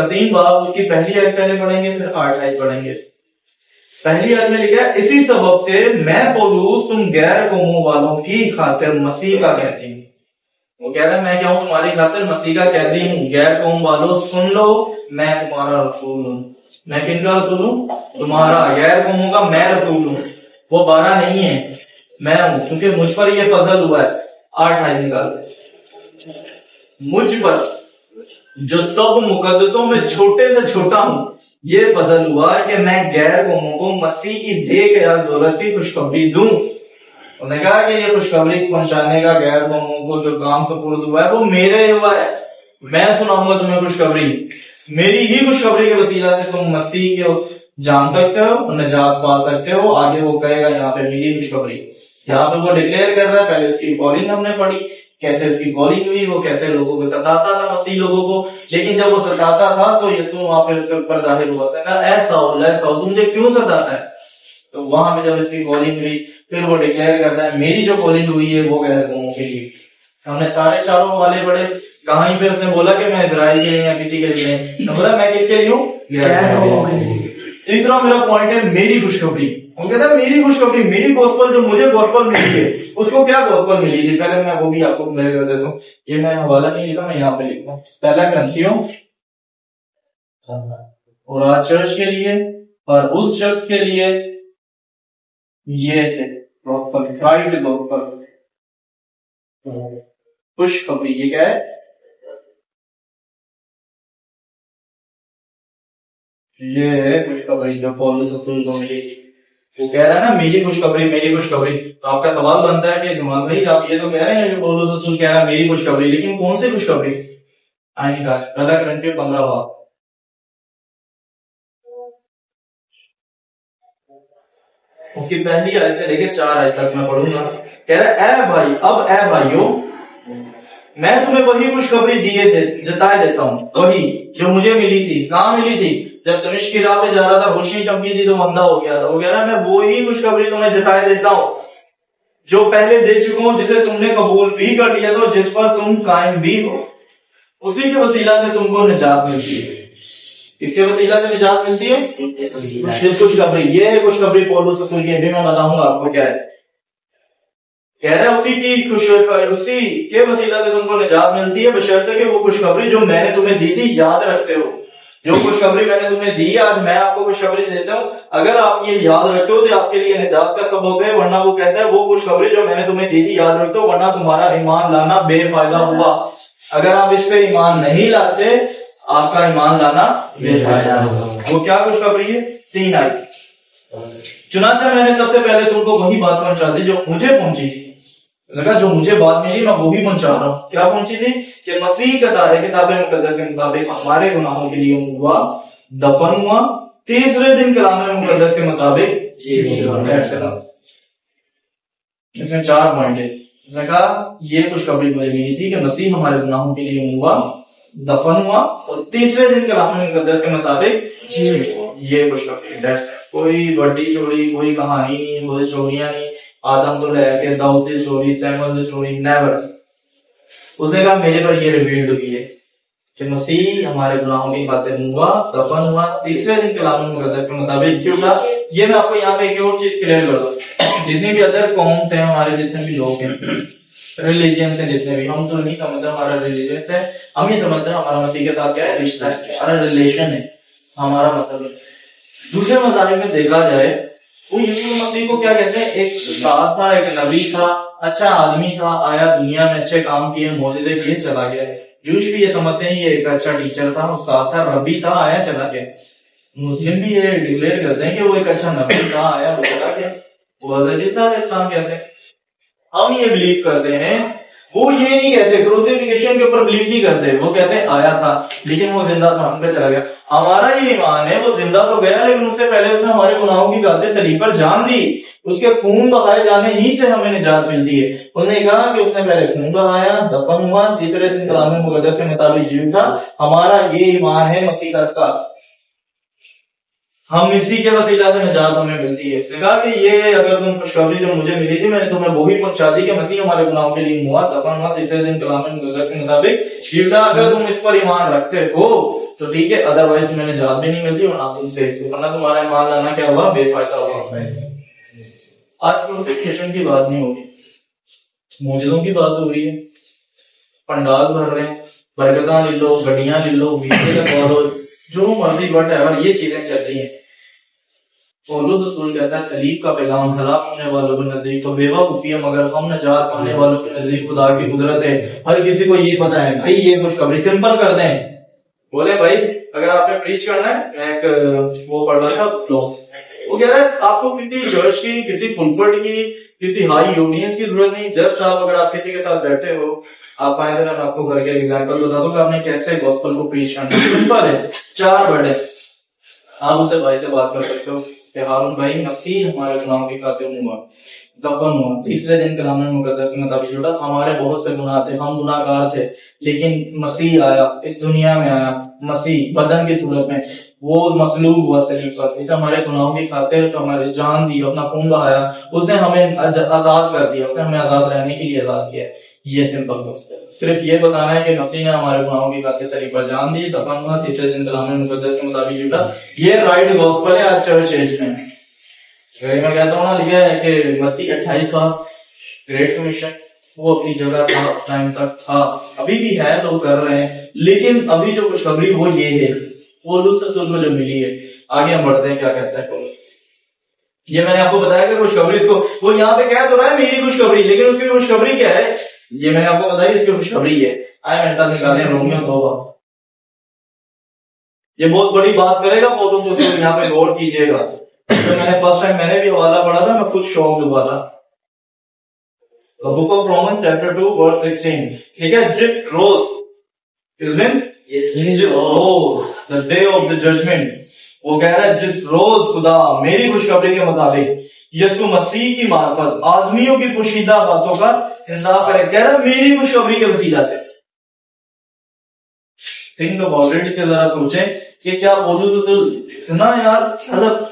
3 बात। उसकी पहली आयत पहले पढ़ेंगे, फिर 8 आयत पढ़ेंगे। पहली आयत में लिखा है इसी सबब से मैं पौलुस तुम गैर कौमों वालों की खातिर मसीह का कहती हूँ। वो कह रहा है मैं क्या हूं? तुम्हारी खातिर मसीह का कहती हूँ। गैर कौम वालों सुन लो, मैं तुम्हारा रसूल हूँ। मैं किनका रसूल हूँ? तुम्हारा। गैर कौमों का मैं रसूल हूँ। वो 12 नहीं है, मैं हूं, क्योंकि मुझ पर ये फजल हुआ है। 8 आयत निकाल। मुझ पर जो सब मुकद्दसों में छोटे से छोटा हूं, ये फजल हुआ कि मैं गैर कौमों को मसीह की बेकरार की खुशखबरी दूं। उन्होंने कहा कि ये खुशखबरी पहुंचाने का गैर कौमों को जो काम सुपुर्द हुआ है वो मेरे हुआ है। मैं सुनाऊंगा तुम्हें खुशखबरी, मेरी ही खुशखबरी के वसीला से तुम मसीह को जान सकते हो, निजात पा सकते हो। आगे वो कहेगा यहाँ पे मेरी खुशखबरी, यहाँ पे वो डिक्लेयर कर रहा है। पहले उसकी कॉलिंग हमने पढ़ी, कैसे उसकी कॉलिंग हुई, वो कैसे लोगों को सताता था मसीह लोगों को, लेकिन जब वो सताता था तो यीशु वहां पे उसके ऊपर जाहिर हुआ, ऐसा तुम मुझे क्यों सताता है। तो वहां पे जब इसकी कॉलिंग हुई फिर वो डिक्लेयर करता है मेरी जो कॉलिंग हुई है वो गैर कौमों के लिए। हमने सारे चारों वाले पढ़े, कहीं पे उसने बोला कि मैं इजराइल के लिए या किसी के लिए नहीं, तो बोला मैं किसके लिए हूँ, गैर कौमों के लिए। तीसरा मेरा पॉइंट है मेरी खुशखबरी। वो कहता है मेरी खुशखबरी, मेरी गॉस्पेल जो मुझे गॉस्पेल मिली है उसको क्या गॉस्पेल मिली है। पहले मैं वो भी आपको क्लियर कर देता हूँ, ये मैं हवाला नहीं लिखा, मैं यहाँ पे लिखता हूँ। पहला ग्रंथियों और आज चर्च के लिए और उस शख्स के लिए ये थे खुशखबरी। ये क्या है, ये है खुशखबरी जो पौलुस रसूल को मिली। वो कह रहा है ना मेरी खुशखबरी मेरी खुशखबरी। तो आपका सवाल बनता है कि जमाल भाई आप ये तो कह रहे हैं कि पौलुस रसूल कह रहा है मेरी खुशखबरी, लेकिन कौन सी खुशखबरी। आगे का पहला ग्रंथियों 15 बाब, उसकी पहली आयत से लेकर 4 आयत तक मैं पढ़ूंगा। कह रहा है ए भाई, अब ए भाइयों मैं तुम्हें वही खुशखबरी जताए देता हूँ, वही जो मुझे मिली थी। कहाँ मिली थी, जब दमिश्क की राह पे जा रहा था, रोशनी चमकी थी तो अंधा हो गया था। वो कह रहा है मैं वही खुशखबरी तुम्हें जताए देता हूँ जो पहले दे चुका हूँ, जिसे तुमने कबूल भी कर लिया था, जिस पर तुम कायम भी हो। उसी के वसीला से तुमको निजात मिलती है। इसके वसीला से निजात मिलती है खुशखबरी। ये है खुशखबरी पौलुस रसूल की, भी मैं बताऊंगा आपको क्या है। कह रहा है उसी के वसीला से तुमको निजात मिलती है, बशर्ते कि वो खुशखबरी जो मैंने तुम्हें दी थी याद रखते हो। जो खुशखबरी मैंने तुम्हें दी, आज मैं आपको खुशखबरी देता हूँ, अगर आप ये याद रखते हो तो आपके लिए निजात का सबब है। वरना वो कहता है वो खुशखबरी जो मैंने तुम्हें दी थी याद रखते हो, वरना तुम्हारा ईमान लाना बेफायदा हुआ। अगर आप इस पे ईमान नहीं लाते आपका ईमान लाना बेफायदा हुआ। वो क्या खुशखबरी है, 3 आयत। चुनांचे मैंने सबसे पहले तुमको वही बात पहुंचा दी जो मुझे पहुंची थी। लगा जो मुझे बात मिली मैं वही पहुंचा रहा हूँ। क्या पहुंची थी कि मसीह किताब मुकद्दस के मुताबिक हमारे गुनाहों के लिए हुआ, दफन हुआ, तीसरे दिन कलाम मुकद्दस के मुताबिक जी। इसमें 4 पॉइंट है। उसने कहा ये खुशखबरी मुझे मिली थी कि मसीह हमारे गुनाहों के लिए हुआ, दफन हुआ और तीसरे दिन कलाम मुकद्दस के मुताबिक जी। ये खुशखबरी, कोई बड़ी चोरी, कोई कहानी नहीं, कोई स्टोरियां नहीं, आदम तो लेके दाऊद की स्टोरी, सैमुअल की स्टोरी, नेवर। उसने कहा मेरे पर ये रिवील्ड हुई है कि मसीह हमारे गुनाहों की बातें हुआ, दफन हुआ, तीसरे दिन कलाम मुकद्दस के मुताबिक जी उठा। ये मैं आपको यहाँ पे एक और चीज क्लियर कर दूं, जितनी भी अदर कौम से हमारे जितने भी लोग हैं, रिलीजन से जितने भी, हम तो नहीं समझते हमारा रिलीजन से, हम ही समझते हैं हमारा मसीह के साथ क्या है, रिश्ता है, हमारा रिलेशन है, हमारा मतलब। दूसरे मजालिक में देखा जाए वो यीशु मसीह को क्या कहते हैं, एक उस्ताद था, एक नबी था, अच्छा आदमी था, आया दुनिया में अच्छे काम किए, मौजूदे किए, चला गया। जूश भी ये समझते हैं ये एक अच्छा टीचर था, उस्ताद था, रबी था, आया चला गया। मुस्लिम भी ये डिक्लेयर करते हैं कि वो एक अच्छा नबी था, आया वो चला गया, वो अज़ली था, इस्लाम कहते हैं। हम ये बिलीव करते हैं, वो ये नहीं कहते, क्रूसिफिकेशन के ऊपर बिलीव नहीं करते, वो कहते हैं आया था लेकिन वो जिंदा था, हम पे चला गया। हमारा ये ईमान है वो जिंदा तो गया लेकिन उससे पहले उसने हमारे गुनाहों की गाते सलीब पर जान दी, उसके खून बहाए जाने ही से हमें निजात मिलती है। उन्होंने कहा कि उसने पहले खून बहाया, दफन हुआ, तीसरे दिन कलाम मुकद्दस के मुताबिक जी उठा। हमारा ये ईमान है मसीह का, हम इसी के वसीला से निजात हमें मिलती है। उसने कहा कि ये अगर तुम खुशखबरी जो मुझे मिली थी मैंने तुम्हें वही पहुंचा दी कि मसीह हमारे गुनाहों के लिए हुआ, दफन हुआ, तीसरे दिन कलाम मुकद्दस के मुताबिक जीविता। अगर तुम इस पर ईमान रखते हो तो ठीक है, अदरवाइज तुम्हें निजात भी नहीं मिलती और ना तुम सेफ हो, वरना तुम्हारा ईमान लाना क्या हुआ, बेफायदा हुआ। आज क्रूसिफिकेशन की बात नहीं होगी, मौजूदों की बात हो रही है, पंडाल भर रहे हैं, बरकतां ले लो, गड्डियां ले लो, वीजे लगवा लो, जो मर्जी बट है, और ये चीजें चल रही है। पौलुस रसूल कहता है सलीब का पैगाम हलाक होने वालों के नजदीक तो बेवकूफी है, मगर हम नजात पाने वालों के नजदीक खुदा की कुदरत है। हर किसी को ये पता है भाई, ये खुशखबरी सिंपल कर दें, बोले भाई अगर आपने प्रीच करना है, एक वो पढ़ रहा था ब्लॉग, वो कह रहा है आपको किसी चर्च की, किसी पुलपट की, किसी हाई ऑडियंस की जरूरत नहीं। जस्ट आप अगर आप किसी के साथ बैठे हो, आप आए मैं आपको घर के एग्जाम्पल बता दूं कि आपने कैसे गॉस्पेल को प्रीच करना है। सिंपल है, 4 वर्ड है। आप उससे भाई से बात कर सकते हो कि हारून भाई, मसीह हमारे गुनाहों की खातिर हुआ, दफन हुआ, तीसरे दिन कलाम मुकद्दस के मुताबिक जुड़ा। हमारे बहुत से गुनाह थे, हम गुनाहगार थे, लेकिन मसीह आया, इस दुनिया में आया, मसीह बदन की सूरत में, वो मसलूब हुआ सलीब पर, इसने हमारे गुनाहों की खातिर हमारे जान दी, अपना खून बहाया, उसने हमें आजाद कर दिया, उसने हमें आजाद रहने के लिए आजाद किया। ये सिंपल बात है। सिर्फ ये बताना है कि मसीह ने हमारे गुनाहों की खातिर सलीब पर जान दी, दफन हुआ, तीसरे दिन कलाम मुकद्दस के मुताबिक जुड़ा। ये राइट गॉस्पेल है आज चर्च एज में। मैं कहता हूँ ना, लिखा है कि मत्ती 28 का ग्रेट कमीशन, वो अपनी जगह था, उस टाइम तक था, अभी भी है, लोग कर रहे हैं, लेकिन अभी जो खुशखबरी वो ये है, पौलुस रसूल को जो मिली है। आगे हम बढ़ते हैं, क्या कहता है पौलुस। ये मैंने आपको बताया कि खुशखबरी, इसको वो यहाँ पे कह तो रहा है मेरी खुशखबरी, लेकिन उसकी खुशखबरी क्या है, ये मैंने आपको बताया, इसकी खुशखबरी है। आए मिनटा निकाले रोमियो 2। ये बहुत बड़ी बात करेगा पौलुस रसूल, यहाँ पे गौर कीजिएगा। तो मैंने फर्स्ट टाइम मैंने भी हवाला पढ़ा था, मैं खुद शौक हुआ था। Book of Roman chapter 2 verse 16, ठीक है। जिस रोज is in the day of the judgment, वो कह रहा है जिस रोज खुदा मेरी खुशखबरी के मुताबिक यीशु मसीह की मार्फत आदमियों की पोशीदा बातों का इंसाफ करे। कह रहा है मेरी खुशखबरी के वसीला से। थिंक अबाउट इट, जरा सोचें कि क्या पौलुस सुना यार, मतलब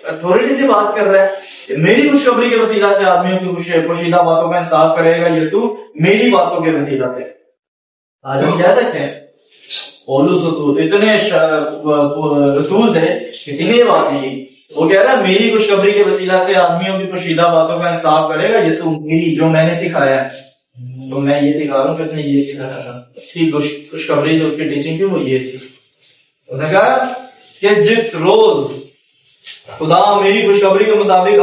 अथॉरिटी से बात कर रहा है, मेरी खुशखबरी के वसीला से आदमियों की पोशीदा बातों का इंसाफ करेगा यीशु, मेरी बातों के वसीला से। आज हम क्या देखते हैं, पौलुस रसूल इतने रसूल थे, किसी ने ये बात नहीं की। वो कह रहा है मेरी खुशखबरी के वसीला से आदमियों की पोशीदा बातों का इंसाफ करेगा यीशु, मेरी जो मैंने सिखाया है। तो मैं ये सिखा रहा हूँ कि उसने ये सिखाया था, उसकी खुशखबरी जो उसकी टीचिंग थी वो ये थी। उसने कहा कि जिस रोज खुदा मेरी खुशखबरी के मुताबिक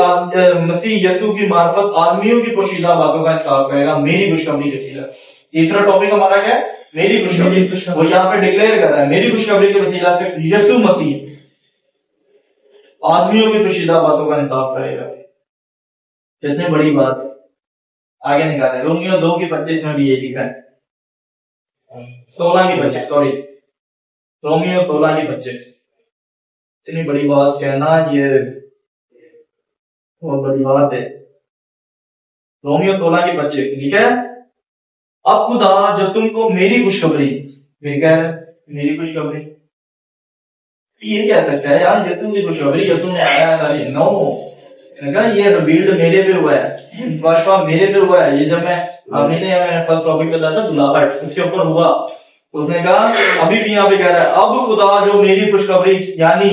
मसीह यीशु की मार्फत आदमियों की पोशीदा बातों का इंसाफ करेगा, मेरी खुशखबरी के वसीला। तीसरा टॉपिक हमारा क्या है, मेरी खुशखबरी। वो यहाँ पे डिक्लेयर कर रहा है मेरी खुशखबरी के वसीला से यीशु मसीह आदमियों की पोशीदा बातों का इंसाफ करेगा। कितनी बड़ी बात है। आगे निकाले रोमियो 2 की 25 में भी ये लिखा है, 16 की 25, सॉरी रोमियो 16 की 25। इतनी बड़ी बात कहना, ये बहुत बड़ी बात है। रोमियो 16 की 25, ठीक है। अब खुदा जो तुमको मेरी खुशखबरी, फिर क्या है मेरी खुशखबरी, ये क्या सकता है यार, ये तुमकी खुशखबरी यीशु ने आया था, नो, ये रिवील्ड मेरे पे हुआ है, मेरे पे हुआ है। ये जब मैं अभी मैंने फर्स्ट टॉपिक बताया था बुलाहट, उसके ऊपर हुआ। उसने कहा अभी भी यहाँ पे कह रहा है अब खुदा जो मेरी खुशखबरी यानी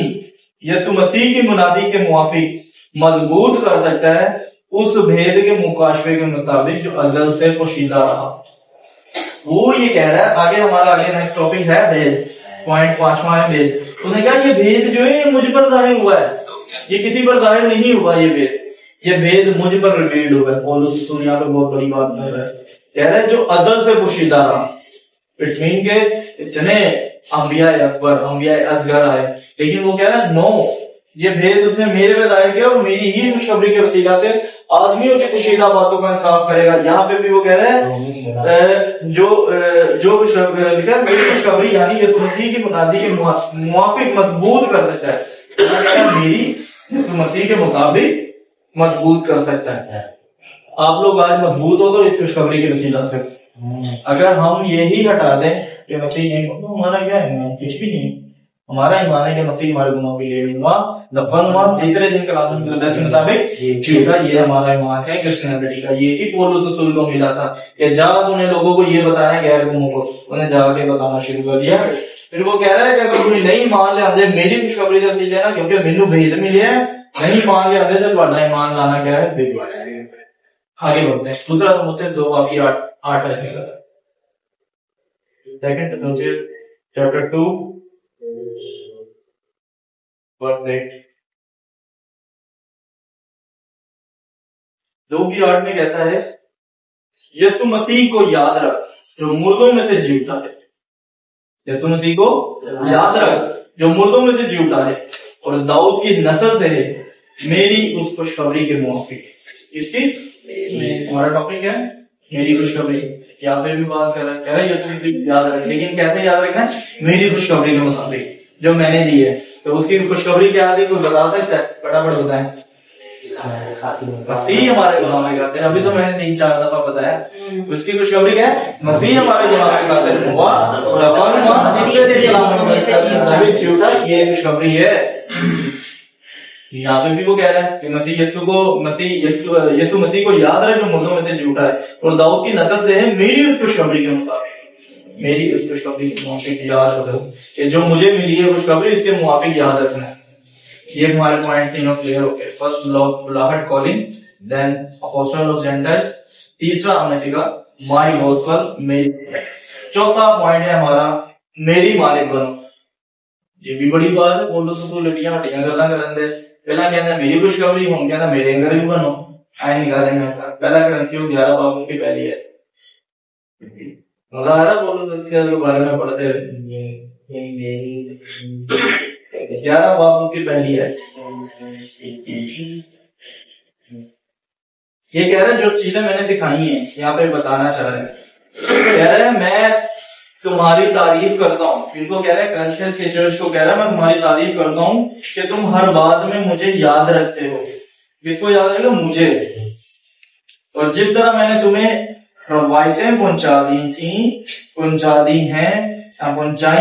यीशु मसीह की मुनादी के मुआफिक मजबूत कर सकता है, उस भेद के मुकाशफे के मुताबिक जो अजल से पोशीदा रहा। वो ये कह रहा है, आगे हमारा आगे नेक्स्ट टॉपिक है भेद, पॉइंट 5वां है भेद। उसने कहा ये भेद जो है ये मुझ पर जाहिर हुआ है, ये किसी पर जाहिर नहीं हुआ, ये भेद मुझ पर रिवील्ड हुआ है। पौलुस यहाँ पे बहुत बड़ी बात कर रहा है, कह रहा है जो अजल से पोशीदा रहा। इट्स मीन के इतने अंबिया अकबर, अंबिया असगर आए, लेकिन वो कह रहा है नो, ये भेद उसने मेरे पे जाहिर किया और मेरी ही खुशखबरी के वसीला से आदमियों की पोशीदा बातों का इंसाफ करेगा। यहाँ पे भी वो कह रहा है जो लिखा है मेरी खुशखबरी यानी यीशु मसीह की मुनादी के मुआफिक मजबूत कर सकता है, मेरी यीशु मसीह के मुताबिक मजबूत कर सकता है। आप लोग आज मजबूत हो तो इस खुशखबरी के वसीला से। अगर हम यही हटा दें कि मसीह नहीं, तो हमारा क्या है, कुछ भी नहीं। हमारा ईमान है कि मसीह हमारे गुनाहों के लिए हुआ, दफन हुआ, तीसरे दिन कलाम मुकद्दस के मुताबिक जीविका। ये हमारा ईमान है क्रिश्चियनिटी का। ये ही पौलुस रसूल को मिला था कि जा उन्हें लोगों को ये बताया गैर कौमों को, उन्हें जाके बताना शुरू कर दिया। फिर वो कह रहा है कि अगर कोई नहीं मान ले आते मेरी खुशखबरी से सीधे ना, क्योंकि मैनू भेद मिले है, नहीं मान ले आते तो तुम्हारा ईमान लाना क्या है, बिगड़। आगे बढ़ते हैं। दूसरा तीमुथियुस 2 बाकी 8 है। सेकंड तीमुथियुस चैप्टर 2 वर्स 8, 2:8 में कहता है यीशु मसीह को याद रख जो मुर्दों में से जीवता है। यीशु मसीह को याद रख, जो मुर्दों में से जी उठा है और दाऊद की नस्ल से है, मेरी उस खुशखबरी के मुआफिक। इसकी हमारा टॉपिक है मेरी खुशखबरी। यहाँ पे भी बात कर रहा है, कह रहा है यीशु मसीह याद रख, लेकिन कहते याद रखना मेरी खुशखबरी के मुताबिक जो मैंने दी है। तो उसकी खुशखबरी क्या थी, कोई बता सकता है? फटाफट बताएं। मसीह हमारे गुनाहों में खातिर, अभी तो मैंने 3-4 दफा बताया। उसकी खुशखबरी क्या है? मसीह हमारे गुनाहों में खातिर हुआ, दफन हुआ, इसलिए झूठा, ये खुशखबरी है। यहाँ पे भी वो कह रहा है कि यीशु मसीह को याद रहे जो मुर्दों में से जी उठा है और दाऊद की नस्ल से है, मेरी उस खुशखबरी के मुताबिक, मेरी उस खुशखबरी के मुताबिक याद रखो कि जो मुझे मिली है खुशखबरी, इसके मुताबिक याद रखना है। ये हमारे पॉइंट तीनों क्लियर हो गए। First beloved calling, then apostle of gentiles, तीसरा हमने सीखा माई गॉस्पेल, मेरी। चौथा पॉइंट है हमारा मेरी मालिक बनो। ये भी बड़ी बात है। बोलो ससुर लड़ियां हटियां गल्ला करन दे, पहला कहना मेरी खुशखबरी, हम कहना मेरे अंदर भी बनो। आए निकालेंगे पहला करंथियों 11 बाबू की पहली है। मजा आ रहा बोलो के बारे में पढ़ते हुए? 11 बाबू की पहली है। ये कह रहा है जो चीजें मैंने दिखाई हैं यहाँ पे बताना चाह रहे हैं। कह रहा है मैं तुम्हारी तारीफ करता हूँ। इनको कह रहा है कॉन्शियस की चर्च को कह रहा है मैं तुम्हारी तारीफ करता हूँ कि तुम हर बात में मुझे याद रखते हो। किसको याद रखेगा? मुझे। और जिस तरह मैंने तुम्हें रवायतें पहुंचाई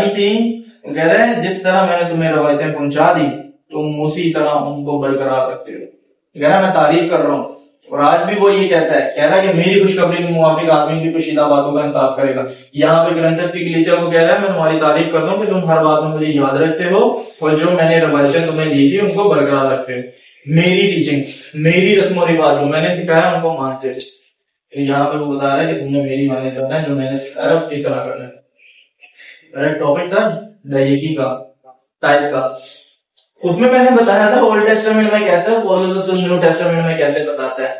थी, कह रहे हैं जिस तरह मैंने तुम्हें रवायतें पहुंचा दी तुम उसी तरह उनको बरकरार रखते हो। कह रहा है मैं तारीफ कर रहा हूँ। और आज भी वो ये कहता है, कह रहा है कि मेरी खुशखबरी के मुताबिक आदमी की पोशीदा बातों का इंसाफ करेगा। यहाँ पे ग्रंथस की कलीसिया को कह रहा है मैं तुम्हारी तारीफ करता हूँ कि तुम हर बात में मुझे याद रखते हो और जो मैंने रवायतें तुम्हें दी थी उनको बरकरार रखते हो। मेरी टीचिंग, मेरी रस्म रिवाज जो मैंने सिखाया उनको मानते थे। यहाँ पे वो बता रहा है कि तुमने मेरी माने करना है, जो मैंने सिखाया उसकी तरह करना है। टॉपिक था दयकी का, टाइप का। उसमें मैंने बताया था ओल्ड टेस्टामेंट में कैसे, पौलुस न्यू टेस्टामेंट में कैसे बताता है।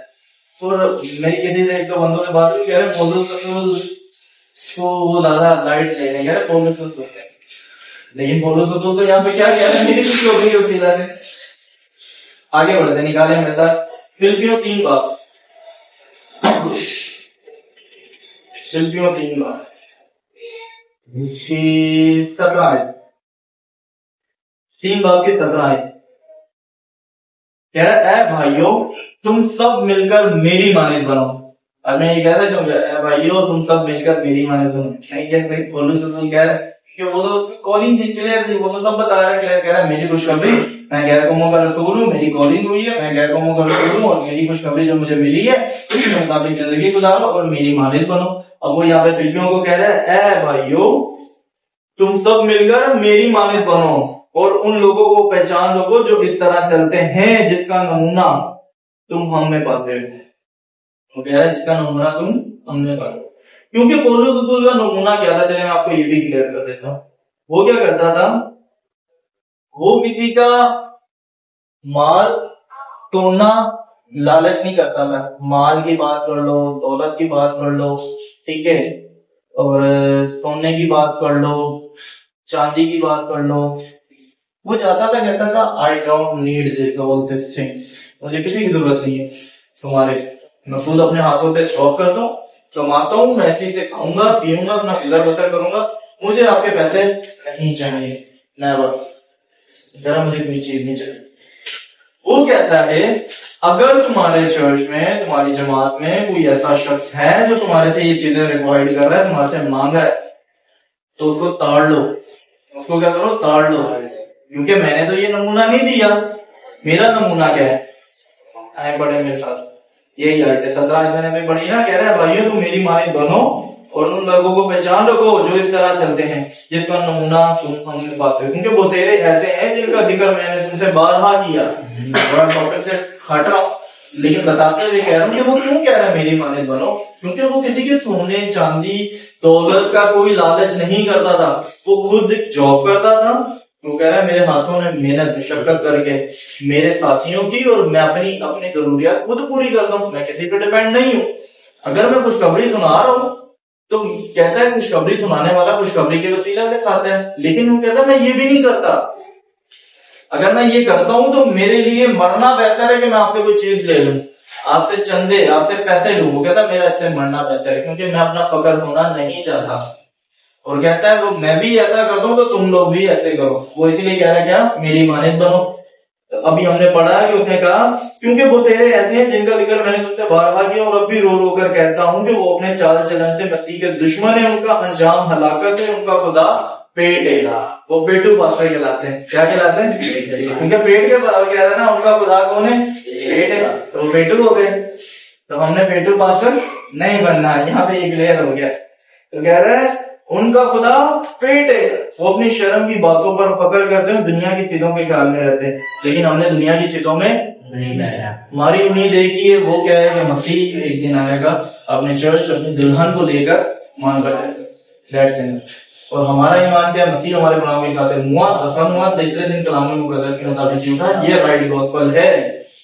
और मेरी किसी से एक दो बंदों से बात हुई, कह रहे पौलुस तो वो ज्यादा लाइट लेने कह रहे पौलुस सोचते, लेकिन पौलुस तो यहाँ पे क्या कह रहे हैं मेरी कुछ हो गई उसी तरह से। आगे बढ़ते निकाले मिलता फिलिपियों 3 बाब, फिलिपियों 3 बाब 3 बाब की 17 कह रहा है भाइयों तुम सब मिलकर मेरी मानित बनो। और मैं ये कह रहा था भाइयों तुम सब मिलकर मेरी मानित बनो। नहीं कहते पौलुस कह रहा है कि वो तो उसकी कॉलिंग थी क्लियर थी, वो तो सब बता रहा है। कह रहा है मेरी खुशखबरी, मैं गैर कौमों का रसूल हूँ, मेरी कॉलिंग हुई है, मैं गैर कौमों का रसूल हूँ और मेरी खुशखबरी जो मुझे मिली है उसके मुताबिक जिंदगी गुजारो और मेरी मानित बनो। अब वो यहाँ पे फिलिपियों को कह रहा है ए भाइयों तुम सब मिलकर मेरी मानित बनो और उन लोगों को पहचान लो जो इस तरह चलते हैं जिसका नमूना तुम हम में पाते हो। वो कह रहा है जिसका नमूना तुम हमने पाते हो। क्योंकि पौलुस का नमूना क्या था, चलिए मैं आपको ये भी क्लियर कर देता हूँ। वो क्या करता था, वो किसी का माल तोड़ना लालच नहीं करता था। माल की बात कर लो, दौलत की बात कर लो, ठीक है, और सोने की बात कर लो, चांदी की बात कर लो। वो जाता था कहता था I don't need this all this things, मुझे किसी की जरूरत नहीं है तुम्हारे। मैं खुद अपने हाथों से शॉप करता हूँ, कमाता हूँ, मैं ऐसे से खाऊंगा पीऊंगा, अपना गुजर बसर करूंगा, मुझे आपके पैसे नहीं चाहिए, नेवर, जरा मुझे कोई चीज नहीं चाहिए। वो कहता है अगर तुम्हारे चर्च में, तुम्हारी जमात में कोई ऐसा शख्स है जो तुम्हारे से ये चीजें रिक्वायर्ड कर रहा है, तुम्हारे से मांग रहा है, तो उसको ताड़ लो। उसको क्या करो, ताड़ लो। क्योंकि मैंने तो ये नमूना नहीं दिया, मेरा नमूना क्या है, आए बड़े मेरे साथ यही आए थे 17 मैंने भी पढ़ी ना। कह रहा है भाइयों तुम मेरी मानित बनो और उन लोगों को पहचान रखो जो इस तरह चलते हैं जिसका नमूना तुम हमने पाते हो। क्योंकि वो तेरे ऐसे हैं जिनका जिक्र मैंने तुमसे बारहा किया। थोड़ा टॉपिक से हट रहा हूँ, लेकिन बताते हुए कह रहा हूँ कि वो क्यों कह रहा है मेरी मानित बनो। क्योंकि वो किसी के सोने चांदी दौलत का कोई लालच नहीं करता था, वो खुद जॉब करता था। वो कह रहा है मेरे हाथों ने मेहनत मशक्कत करके मेरे साथियों की और मैं अपनी जरूरियात खुद पूरी करता हूँ, मैं किसी पे डिपेंड नहीं हूँ। अगर मैं खुशखबरी सुना रहा हूँ तो कहता है खुशखबरी सुनाने वाला खुशखबरी के वसीला से खाता है, लेकिन वो कहता है मैं ये भी नहीं करता। अगर मैं ये करता हूं तो मेरे लिए मरना बेहतर है कि मैं आपसे कोई चीज ले लूं, आपसे चंदे, आपसे पैसे लूं। वो कहता है मेरा इससे मरना बेहतर है, क्योंकि मैं अपना फकर होना नहीं चाहता। और कहता है वो मैं भी ऐसा करता हूं तो तुम लोग भी ऐसे करो। वो इसीलिए कह रहा है क्या, मेरी मानित बनो। तो अभी हमने पढ़ा है कि उसने कहा क्योंकि वो तेरे ऐसे हैं जिनका जिक्र मैंने तुमसे बार बार किया और अब भी रो रो कर कहता हूं कि वो अपने चाल चलन से मसीह के दुश्मन है, उनका अंजाम हलाकत है, उनका खुदा पेट है। वो पेटू पास्टर कहलाते हैं। क्या कहलाते हैं? क्योंकि पेट के कह रहे ना उनका खुदा कौन है? पेट है, तो वो पेटू हो गए। तो हमने पेटू पास्टर नहीं बनना, यहाँ पे ये क्लियर हो गया। तो कह रहे हैं उनका खुदा पेट है, वो अपनी शर्म की बातों पर पकड़ करते हैं, दुनिया की चीजों के ख्याल में रहते हैं। लेकिन हमने दुनिया की चीजों में नहीं रहना। हमारी उम्मीद एक ही है, वो क्या है कि मसीह एक दिन आएगा अपने चर्च अपनी दुल्हन को लेकर मान कर। और हमारा ईमान क्या, मसीह हमारे गुनाहों की खातिर मुआ, दफन हुआ, तीसरे दिन कलाम मुकद्दस के मुताबिक जी उठा। ये राइट गॉस्पेल है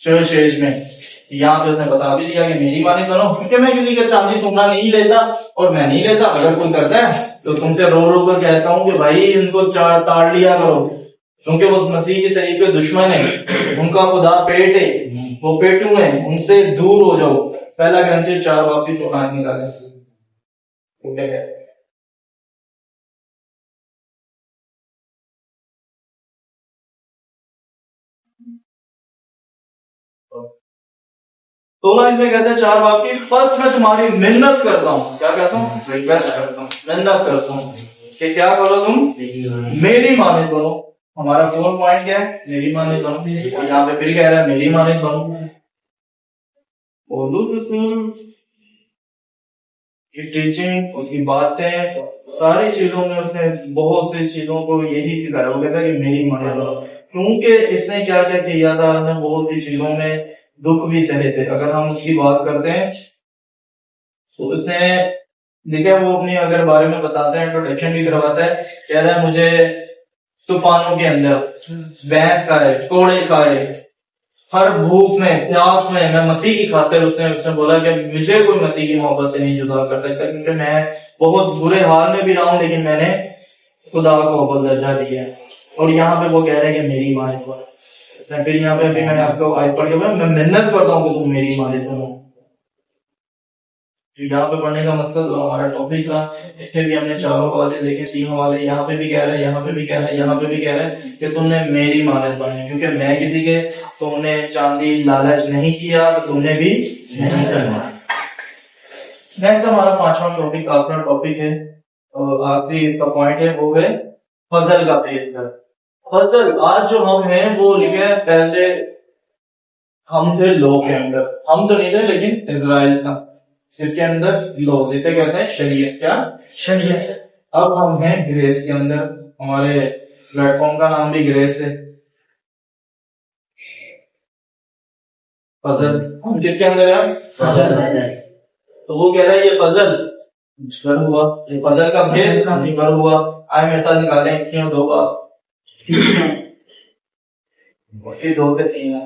चर्च एज में। यहाँ पे उसने बता भी दिया कि मेरी मानित बनो, क्योंकि मैं किसी का चांदी सोना नहीं लेता और मैं नहीं लेता। अगर कोई करता है तो तुमसे रो रो कर कहता हूँ कि भाई इनको ताड़ लिया करो, क्योंकि वो मसीह के शरीर के दुश्मन है, उनका खुदा पेट है, वो पेटू है, उनसे दूर हो जाओ। पहला ग्रंथियों 4 बाब की 14 निकाले। तो इसमें कहते हैं 4 बाब की, बस मैं तुम्हारी मिन्नत करता हूँ। क्या कहता हूँ? रिक्वेस्ट करता हूँ, मिन्नत करता हूँ कि क्या करो तुम? मेरी मानित बनो। हमारा कौन पॉइंट क्या है? मेरी मानित बनो। और यहाँ पे फिर कह रहा है मेरी मानित बनो। टीचिंग, उसकी बातें, सारी चीजों में उसने बहुत सी चीजों को यही सिखाया। वो कहता है कि मेरी मानित बनो, क्योंकि इसने क्या क्या किया था, हमने बहुत सी चीजों में दुख भी सहे थे। अगर हम उसकी बात करते हैं तो उसने देखा, वो अपनी अगर बारे में बताते हैं, इंट्रोडक्शन भी करवाता है। कह रहा है मुझे तूफानों के अंदर, भैंस खाए, कोड़े खाए, हर भूख में, प्यास में, मैं मसीह की खातिर, उसने बोला कि मुझे कोई मसीह की मोहब्बत से नहीं जुदा कर सकता, क्योंकि मैं बहुत बुरे हाल में भी रहा हूं, लेकिन मैंने खुदा को अव्वल दर्जा दिया। और यहाँ पे वो कह रहे हैं कि मेरी मानित बनो। फिर यहाँ पे भी मैंने आपको आयत पढ़ के मैं मेहनत करता हूँ कि तुम मेरी मानित बनो। यहाँ पे पढ़ने का मकसद हमारा टॉपिक था, इसके भी हमने 4 हवाले देखे, 3 हवाले। यहाँ पे भी कह रहे हैं, यहाँ पे भी कह रहे हैं, यहाँ पे भी कह रहे हैं कि तुमने मेरी मानित बनी, क्योंकि मैं किसी के सोने चांदी लालच नहीं किया, तो तुमने भी नहीं करना। नेक्स्ट हमारा 5वां टॉपिक, आखिरी टॉपिक है, और आखिरी इसका पॉइंट है, वो है फजल का पेश। फजल, आज जो हम हैं वो लिखे हैं, पहले हम थे लो के अंदर, हम तो नहीं थे, लेकिन इजराइल था इसके अंदर लो, जिसे कहते हैं शरीयत। क्या? शरीयत। अब हम हैं ग्रेस के अंदर, हमारे प्लेटफॉर्म का नाम भी ग्रेस है। फजल, हम किसके अंदर है? फजल। तो वो कह रहा है ये फजल निष्फल हुआ, ये फजल का भेद निष्फल हुआ। आए मेहता निकाले क्यों 2 बार, उसकी 2 से 3 है,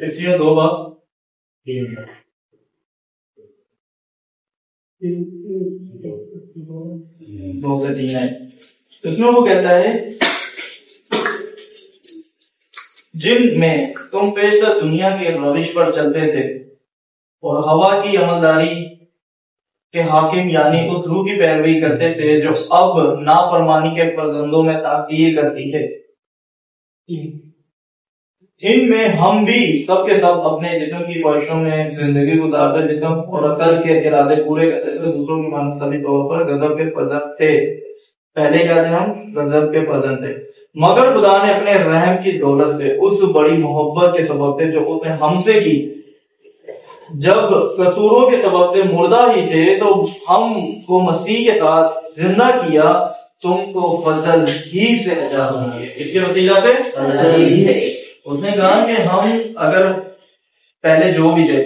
इसलिए 2 बार 2 से 3 है। इसमें वो कहता है जिनमें तुम पेशतर दुनिया के रविश पर चलते थे और हवा की अमलदारी के हाकिम यानी उस रूह की पैरवी करते थे जो अब नाफरमानी के प्रबंधों में ताकीर करती है। इनमें हम भी सबके सब अपने जिस्म की ख्वाहिशों में जिंदगी गुजारते, जिस्म और अकल के इरादे पूरे करते हुए दूसरों की मानसबी तौर पर गजब के पदन थे। पहले क्या थे? हम गजब के पदन थे, मगर खुदा ने अपने रहम की दौलत से उस बड़ी मोहब्बत के सबब से जो उसने हमसे की, जब कसूरों के सबब से मुर्दा ही थे तो हमको मसीह के साथ जिंदा किया, तुमको फजल ही से नजात हुई है। इसके वसीला से फजल ही है। उसने कहा कि हम अगर पहले जो भी थे,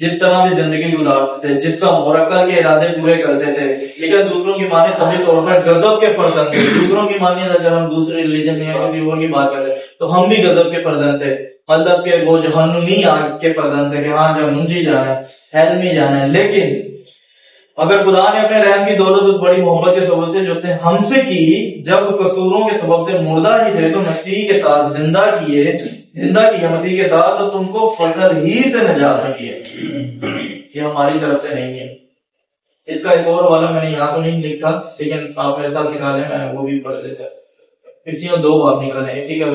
जिस तरह भी जिंदगी गुजारते थे, जिस तरह मुरक्कल के इरादे पूरे करते थे, लेकिन दूसरों की माने तभी तौर पर गजब के फर्जंद थे। दूसरों की माने अगर हम दूसरे रिलीजन में या किसी और की बात करें तो हम भी गजब के फर्जंद थे, मतलब के वो जहन्नुमी आग के फर्जंद थे कि हाँ जहन्नुम जी जाना है, हेल में जाना है। लेकिन अगर खुदा ने अपने रहम की दौलत उस बड़ी मोहब्बत के सबब से जो उसने हमसे की, जब कसूरों के सबब से मुर्दा ही थे तो मसीह के साथ जिंदा किया मसीह के साथ, तो तुमको फजल ही से नजात में किया। ये हमारी तरफ से नहीं है। इसका एक और वाला मैंने यहाँ तो नहीं लिखा, लेकिन आप मेरे साथ निकाले, मैं वो भी पढ़ देता। इसी में 2 बाब निकाले। इसी का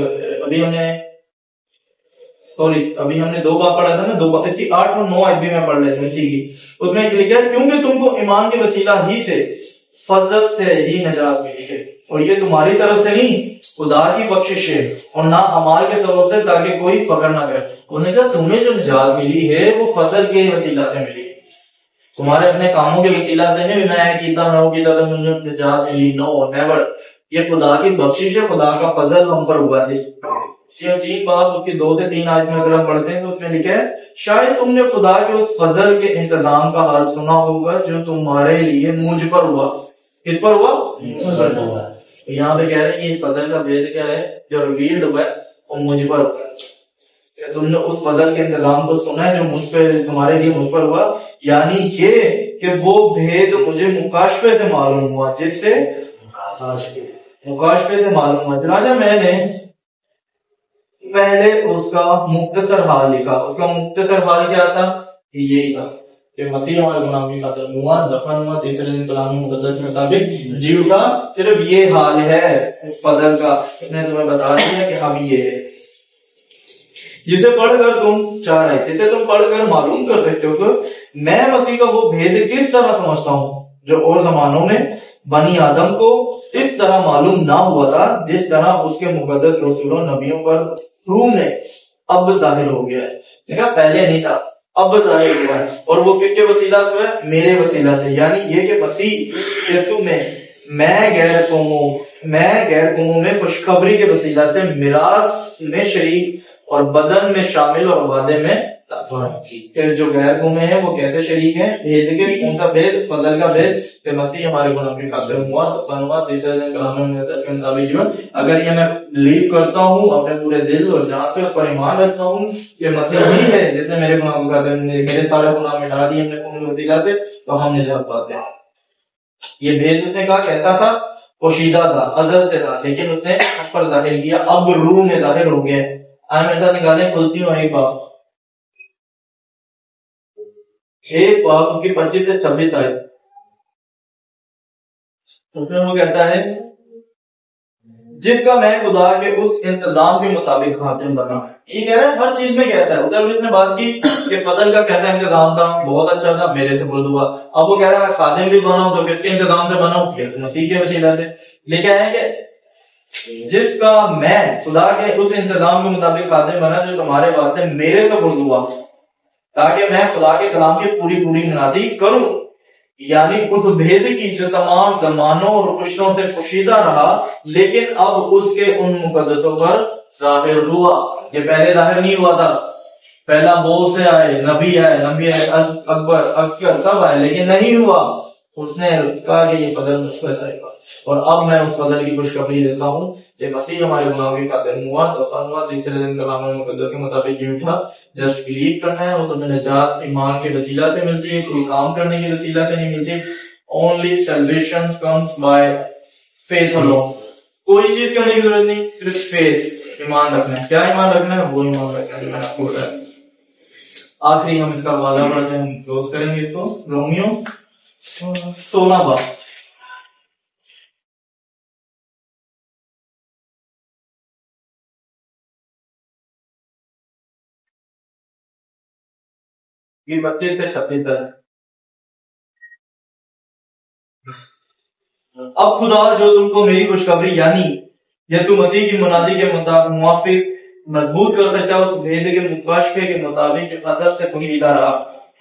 अभी हमने 2 बाब पढ़ा था ना, 2 बाब, इसकी 8 और 9 आयत भी मैं पढ़ लेता हूँ इसी की। उसमें लिखा है, क्योंकि तुमको ईमान के वसीला ही से फजल से ही नजात मिली है, और ये तुम्हारी तरफ से नहीं, खुदा की बख्शिश है, और ना अमाल के सबब से, ताकि कोई फख्र ना करे। उन्होंने कहा तुम्हें जो नजात मिली है वो फजल के वसीला से मिली, तुम्हारे अपने कामों के वसीला से नहीं। मैं किया मुझे नजात मिली, नो नेवर। ये खुदा की बख्शिश है, खुदा का फजल हम पर हुआ है। तीन बात उसकी 2 से 3 आयत में अगर हम पढ़ते हैं तो उसमें लिखा है, शायद तुमने खुदा के उस फजल के इंतजाम का हाल सुना होगा जो तुम्हारे लिए मुझ पर हुआ। किस पर हुआ? मुझ पर हुआ। यहाँ पे कह रहे हैं कि फजल का भेद क्या है जो रिवील्ड हुआ है, वो मुझ पर हुआ है। तुमने उस फजल के इंतजाम को सुना है जो मुझ पे, तुम्हारे लिए मुझ पर हुआ, यानी ये कि वो भेद मुझे मुकाशफे से मालूम हुआ, जिससे मुकाशफे से मालूम हुआ। चनाचा मैंने पहले उसका मुख्तसर हाल लिखा। उसका मुख्तसर हाल क्या था? यही था कि मसीह हमारे गुनाह की खातिर हुआ, दफन हुआ, तीसरे दिन कलाम मुकद्दस के मुताबिक जी उठा। सिर्फ ये हाल है उस फजल का, इसने तुम्हें बता दिया कि अब ये है, जिसे पढ़कर तुम 4 आए, जिसे तुम पढ़कर मालूम कर सकते हो कि मैं मसीह का वो भेद किस तरह समझता हूँ जो और जमानों में बनी आदम को इस तरह मालूम ना हुआ था, जिस तरह उसके मुकद्दस रसूलों नबियों पर रूह में अब जाहिर हो गया है। देखा, पहले नहीं था, अब जाहिर हुआ है। और वो किसके वसीला से है? मेरे वसीला से। यानी ये कि मसीह यीशु में मैं गैर कौमों में खुशखबरी के वसीला से मिरास में शरीक और बदन में शामिल और वादे में फिर जो गैर कौमें हैं वो कैसे शरीक हैं? भेद के, कौन सा भेद? फजल का भेद कि मसीह हमारे गुनाह की खातिर हुआ, दफन हुआ, तीसरे दिन कलाम मुकद्दस के मुताबिक जीवन। अगर ये मैं बिलीव करता हूँ अपने पूरे दिल और जान से, उस पर ईमान रखता हूँ कि मसीह ही है जिसने मेरे गुनाह की खातिर मेरे सारे गुनाह मिटा दिए अपने खून के वसीला से, तो हम निजात पाते हैं। ये भेद उसने कहा कहता था, पोशीदा था, अदल से था, लेकिन उसने उस पर जाहिर किया, अब रूह में जाहिर हो गया। आज मेरे साथ निकाले खुलती हूँ एक बात, 25 से 26 आए। उसमें वो कहता है, जिसका मैं खुदा के उस इंतजाम के मुताबिक खातिम बना। ये कह रहा है हर चीज में कहता है। उधर उसने बात की कि फजल का कैसा इंतजाम था, बहुत अच्छा था, मेरे से बुलंद हुआ। अब वो कह रहा है मैं खातिम भी बनाऊं तो किसके इंतजाम से बनाऊं? मसीह के वसीला से। लिखा है कि जिसका मैं खुदा के उस इंतजाम के मुताबिक खातिम बना जो तुम्हारे वास्ते मेरे से बुलंद हुआ, ताकि मैं खुदा के कलाम की पूरी मुनादी करूं, यानी उस भेद की जो तमाम जमानों और पुश्तों से पोशीदा रहा, लेकिन अब उसके उन मुकद्दसों पर जाहिर हुआ। ये पहले जाहिर नहीं हुआ था। पहला बहुत से आए, नबी आए, अकबर, असगर सब आए, लेकिन नहीं हुआ। उसने कहा कि ये फजल मुझ पर आएगा, और अब मैं उस फजल की खुशखबरी देता हूँ कि मसीह हमारे गुनाहों की खातिर हुआ, दफन हुआ, तीसरे दिन कलाम मुकद्दस के मुताबिक जी उठा। जस्ट बिलीव करना है, वो तुम्हें निजात ईमान के वसीला से मिलती है, कोई काम करने के वसीला से नहीं मिलती। Only salvation comes by faith alone. कोई चीज करने की जरूरत नहीं, सिर्फ फेथ, ईमान रखना है। क्या ईमान रखना है? वो ईमान रखना है जो मैंने आपको बताया। आखिरी हम इसका वादा पढ़ते हैं, हम क्लोज करेंगे इसको। रोमियो 16 बाब। ये 25 से 26 तक। अब खुदा जो तुमको मेरी खुशखबरी यानी यीशु मसीह की मुनादी के मुवाफिक मजबूत कर सकता है, उस भेद के मुकाशफे के मुताबिक असर से खुदा रहा,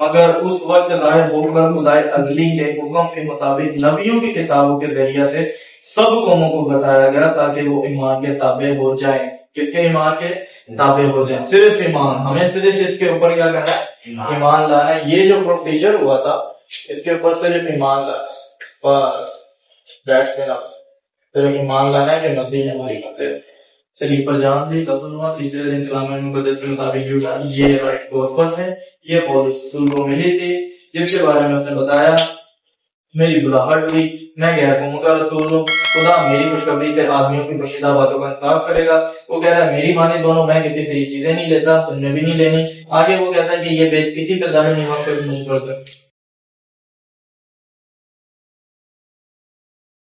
मगर उस वक्त जाहिर होकर खुदाए अगली के हुक्म के मुताबिक नबियों की किताबों के जरिए से सब कौमों को बताया गया, ताकि वो ईमान के ताबे हो जाए। किसके? ईमान के ताबे हो जाए। सिर्फ ईमान, हमें सिर्फ इसके ऊपर क्या करना है? ईमान लाना है। ये जो प्रोसीजर हुआ था इसके ऊपर सिर्फ ईमान लाना, बस दैट्स इनफ। सिर्फ ईमान लाना है कि मसीह हमारी खातिर सलीब पर जान दी, दफन हुआ, तीसरे दिन कलाम मुकद्दस के मुताबिक ये राइट गॉस्पेल है। ये पौलुस रसूल को मिली थी, जिसके बारे में उसने बताया मेरी बुलाहट हुई, मैं गैर कौमों का रसूल हूँ, खुदा मेरी खुशखबरी से आदमियों की पोशीदा बातों का इंसाफ करेगा। वो कह रहा है मेरी माने दोनों, मैं किसी से ये चीजें नहीं लेता, तुमने भी नहीं लेनी। आगे वो कहता है कि ये किसी का दारू नहीं मुझ पर